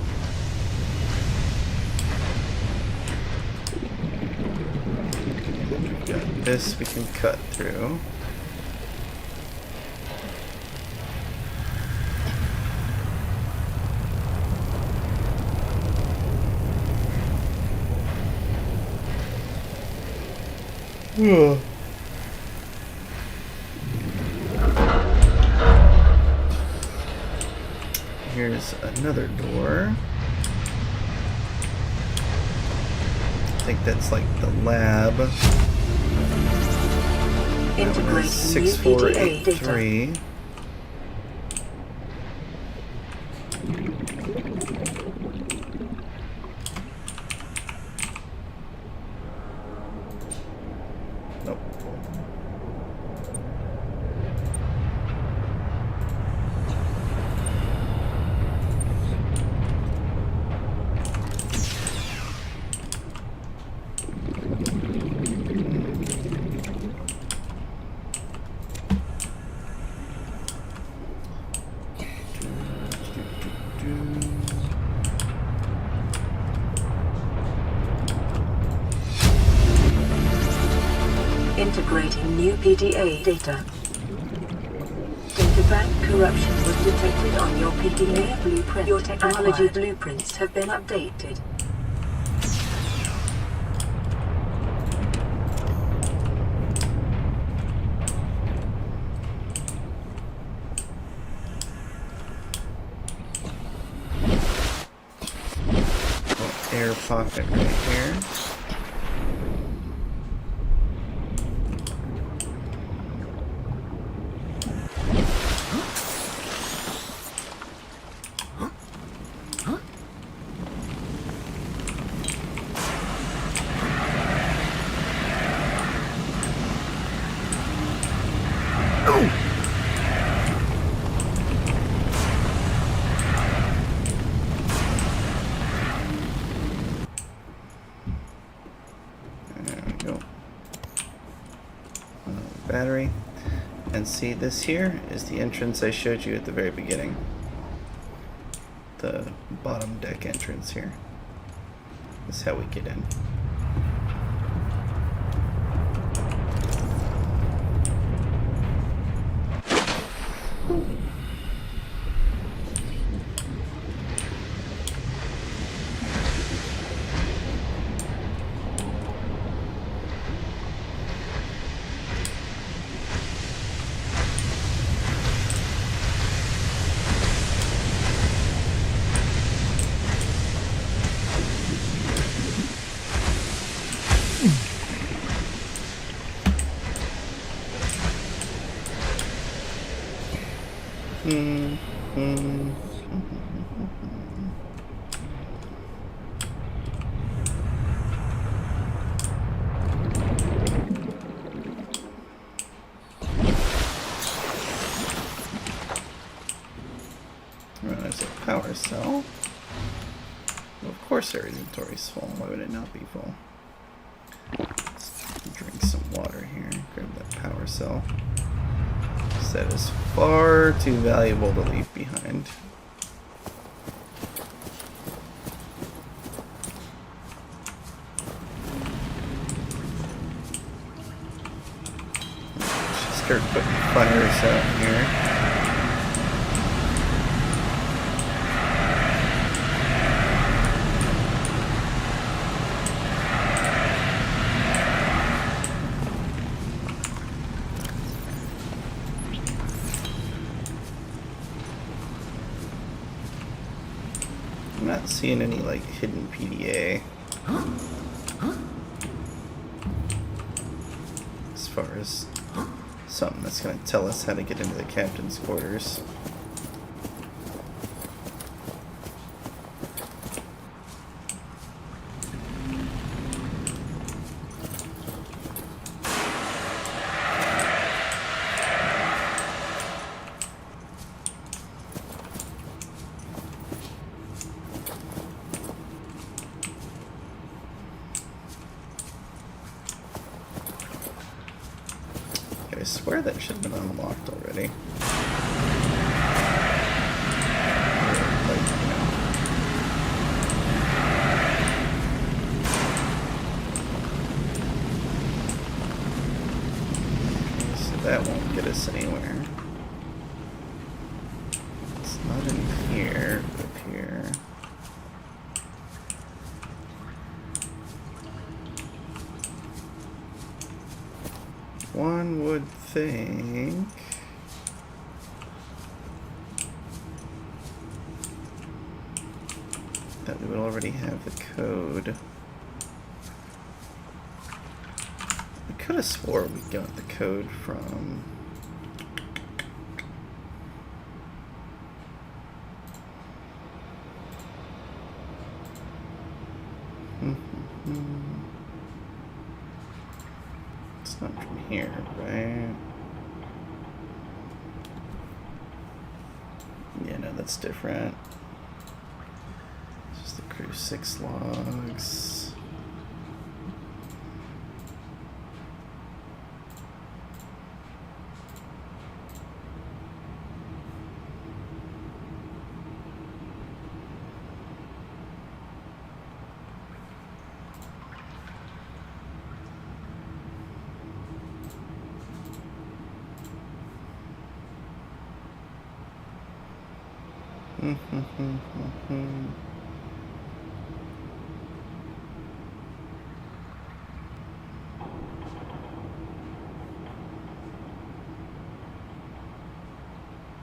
We've got this we can cut through. Ugh. Here's another door. I think that's like the lab. Integrating 6483. Nope. Integrating new PDA data. Data bank corruption was detected on your PDA blueprint. Your technology blueprints have been updated. Air pocket right here. Battery. And see, this here is the entrance I showed you at the very beginning. The bottom deck entrance here. This is how we get in. There's a power cell. Well, of course our inventory's full. Why would it not be full? Let's drink some water here. Grab that power cell. That is far too valuable to leave behind. Just start putting fires out here. I'm not seeing any like hidden PDA as far as something that's going to tell us how to get into the captain's quarters. I swear that should have been unlocked already. So that won't get us anywhere. It's not in here, up here. One would think that we would already have the code. I could have swore we got the code from It's not from here, right? Yeah, no, that's different. It's just the crew 6 logs.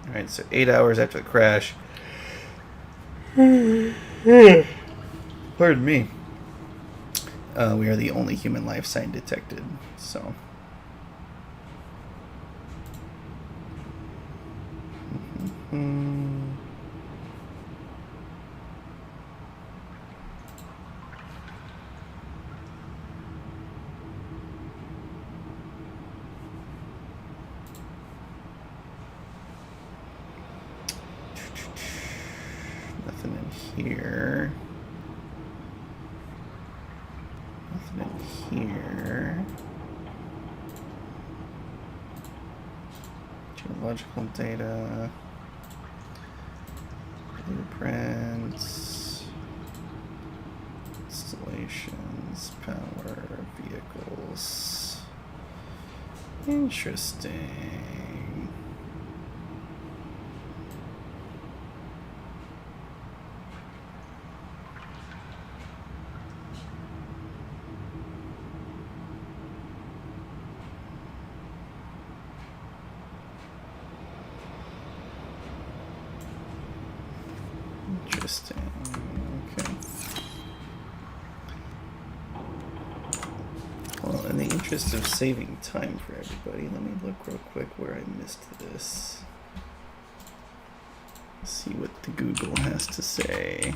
Alright, so 8 hours after the crash. Pardon me. We are the only human life sign detected, so. Nothing in here. Nothing in here. Geological data. Blueprints. Installations. Power. Vehicles. Interesting. Interesting. Okay. Well, in the interest of saving time for everybody, let me look real quick where I missed this. See what the Google has to say.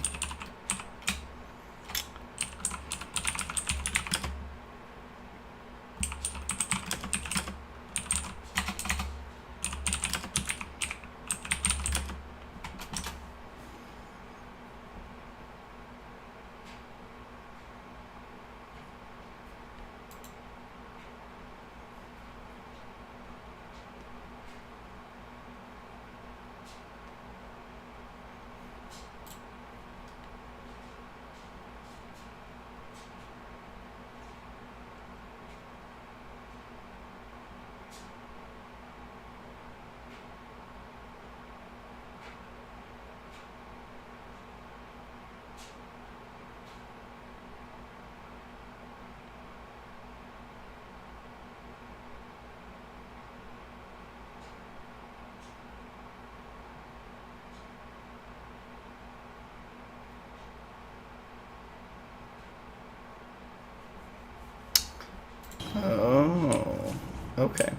Oh, okay.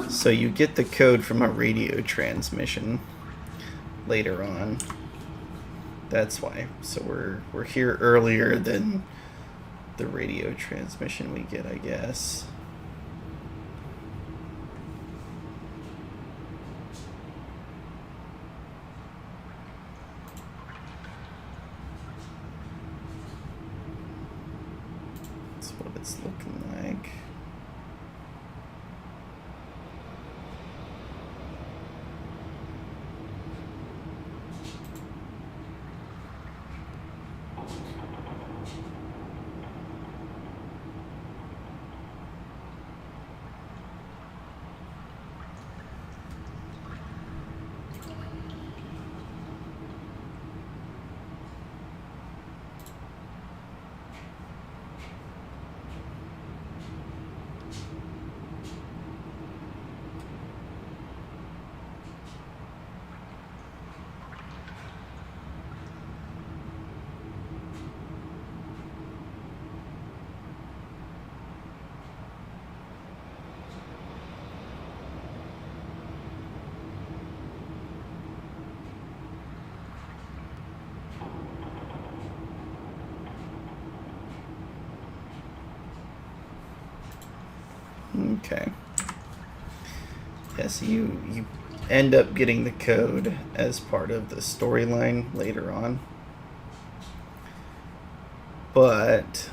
So you get the code from a radio transmission later on. That's why. So we're here earlier than the radio transmission we get, I guess. That's what it's looking like. Okay. Yes, you end up getting the code as part of the storyline later on. But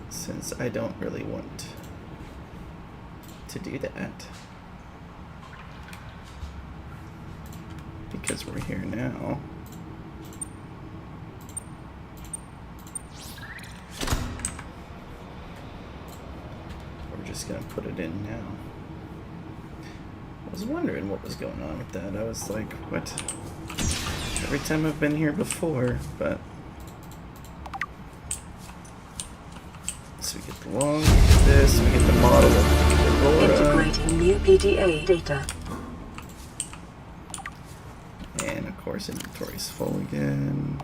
since I don't really want to do that, because we're here now, just gonna put it in now. I was wondering what was going on with that. I was like, what? Every time I've been here before, but so we get the long, we get this, we get the model of Aurora. Integrating new PDA data. And of course inventory's full again.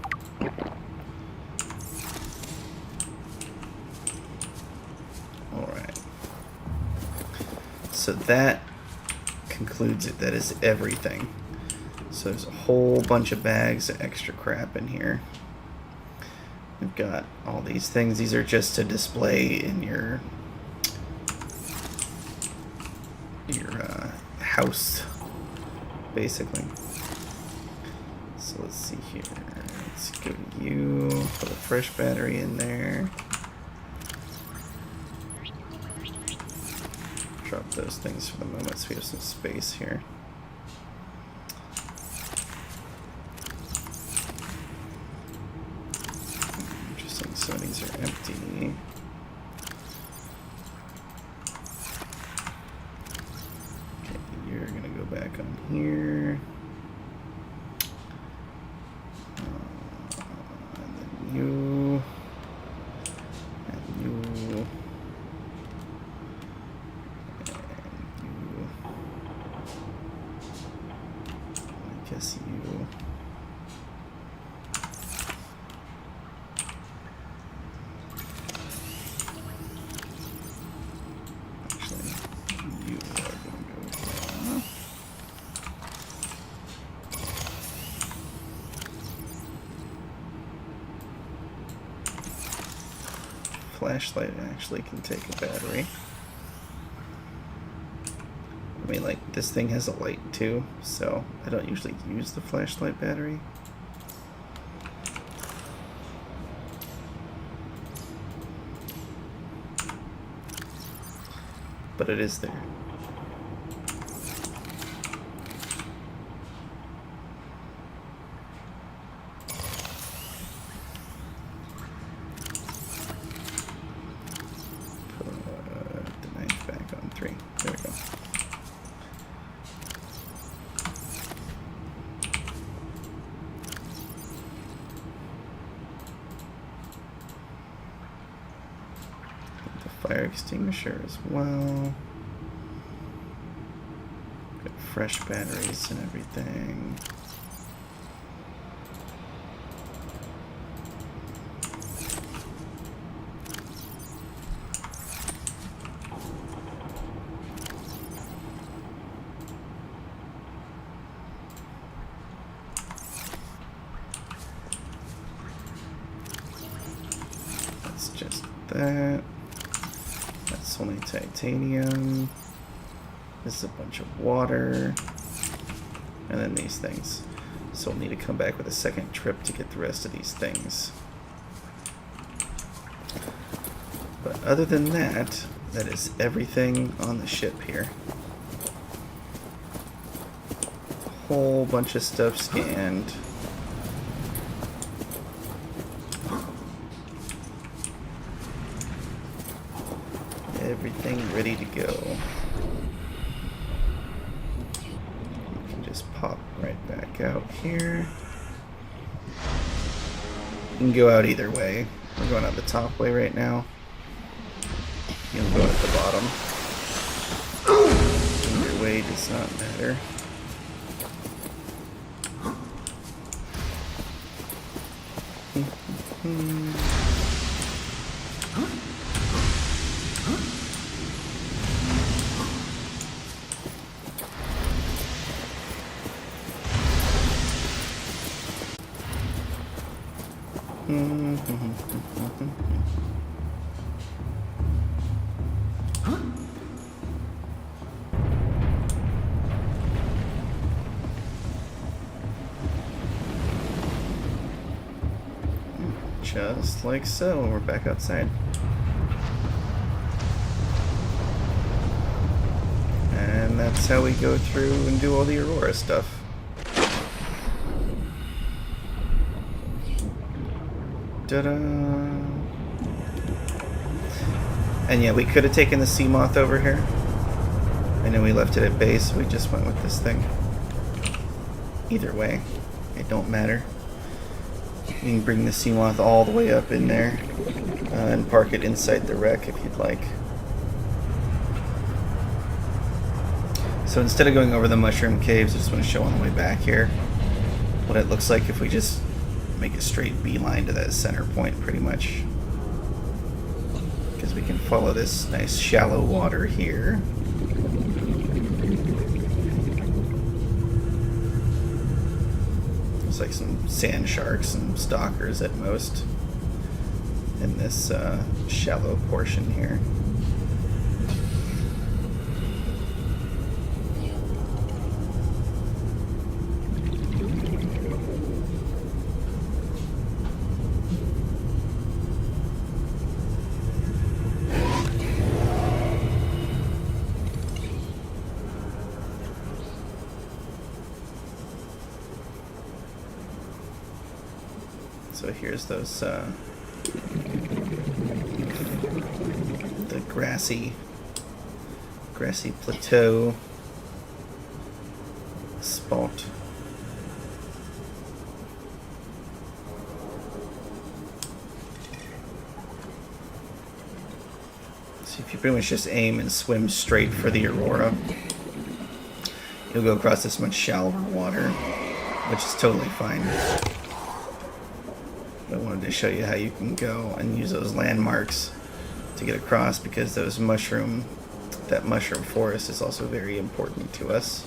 So that concludes it. That is everything. So there's a whole bunch of bags of extra crap in here. We've got all these things. These are just to display in your house, basically. So let's see here. Let's go to you. Put a fresh battery in there. Drop those things for the moment so we have some space here. Interesting, so these are empty. Okay, you're gonna go back on here. And then you. And you. Guess you. Actually, you are going to go here. flashlight actually can take a battery. I mean, like, this thing has a light too, so I don't usually use the flashlight battery. But it is there. Put the knife back on 3. There we go. Fire extinguisher as well. Got fresh batteries and everything. That's just that. That's only titanium. This is a bunch of water. And then these things. So we'll need to come back with a second trip to get the rest of these things. But other than that, that is everything on the ship here. A whole bunch of stuff scanned. Everything ready to go. You can just pop right back out here. You can go out either way. We're going out the top way right now. You can go at the bottom. Either way does not matter. Just like so, we're back outside. And that's how we go through and do all the Aurora stuff. Ta-da! And yeah, we could have taken the sea moth over here. I know we left it at base, we just went with this thing. Either way, it don't matter. You can bring the sea moth all the way up in there and park it inside the wreck if you'd like. So instead of going over the mushroom caves, I just want to show on the way back here what it looks like if we just make a straight beeline to that center point pretty much. Because we can follow this nice shallow water here. It's like some sand sharks and stalkers at most in this shallow portion here. So here's those, the grassy plateau spot. So if you pretty much just aim and swim straight for the Aurora, you'll go across this much shallower water, which is totally fine. I wanted to show you how you can go and use those landmarks to get across, because that mushroom forest is also very important to us,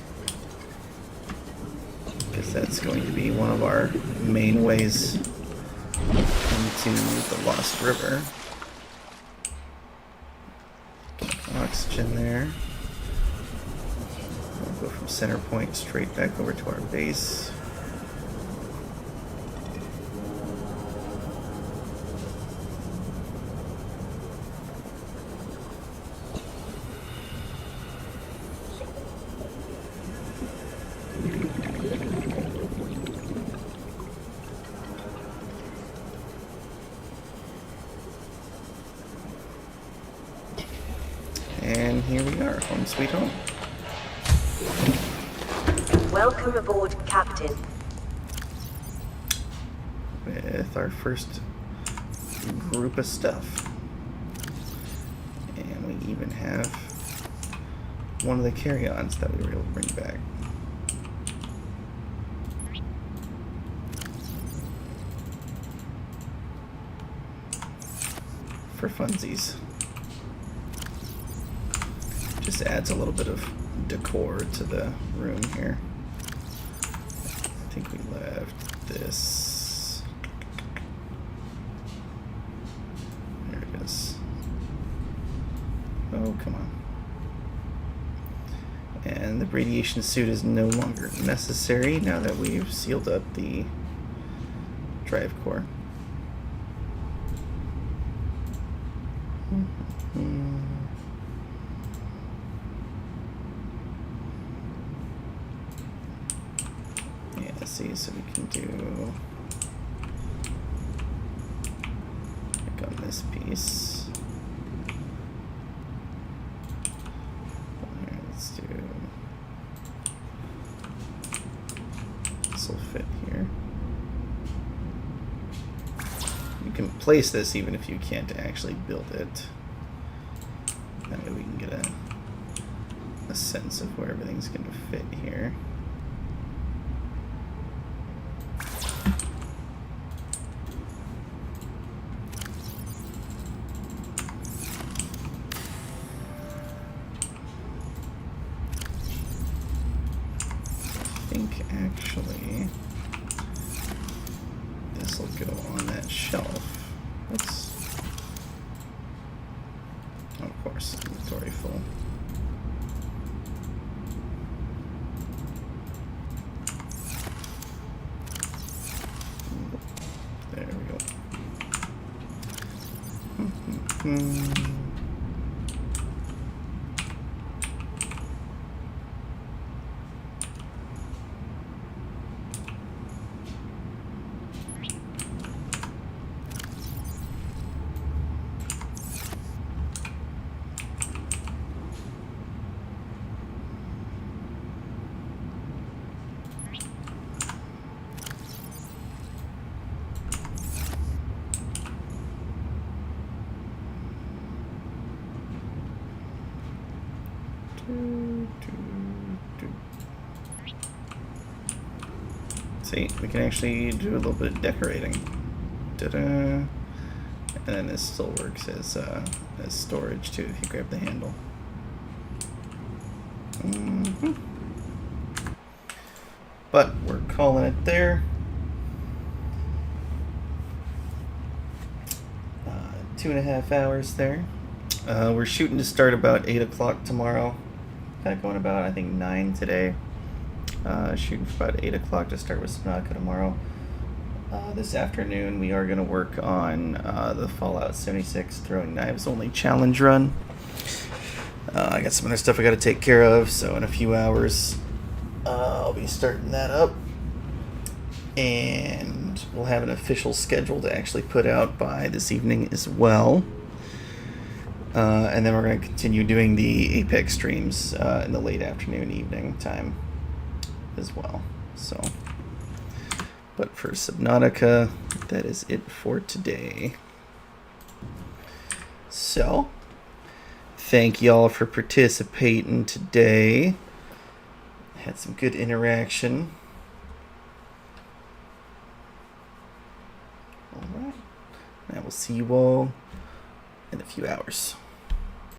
because that's going to be one of our main ways into the Lost River. oxygen there. We'll go from center point straight back over to our base. And here we are, home sweet home. Welcome aboard, Captain. With our first group of stuff. And we even have one of the carry-ons that we were able to bring back. For funsies. Just adds a little bit of decor to the room here. I think we left this. There it is. Oh, come on. And the radiation suit is no longer necessary now that we've sealed up the drive core. Yeah, see, so we can do like on this piece. Alright, let's do this will fit here. You can place this even if you can't actually build it. That way we can get a sense of where everything's going to fit here. I think actually this will go on that shelf. Let's, oh, of course, inventory full. There we go. See, we can actually do a little bit of decorating. Ta-da! And then this still works as storage too if you grab the handle. But we're calling it there. 2.5 hours there. We're shooting to start about 8 o'clock tomorrow. Kind of going about, I think, 9 today. Shooting for about 8 o'clock to start with Subnautica tomorrow. This afternoon we are going to work on the Fallout 76 Throwing Knives Only challenge run. I got some other stuff I got to take care of, so in a few hours I'll be starting that up. And we'll have an official schedule to actually put out by this evening as well. And then we're going to continue doing the Apex streams in the late afternoon, evening time as well. So, but for Subnautica, that is it for today. So, thank y'all for participating today. Had some good interaction. Alright, I will see you all in a few hours.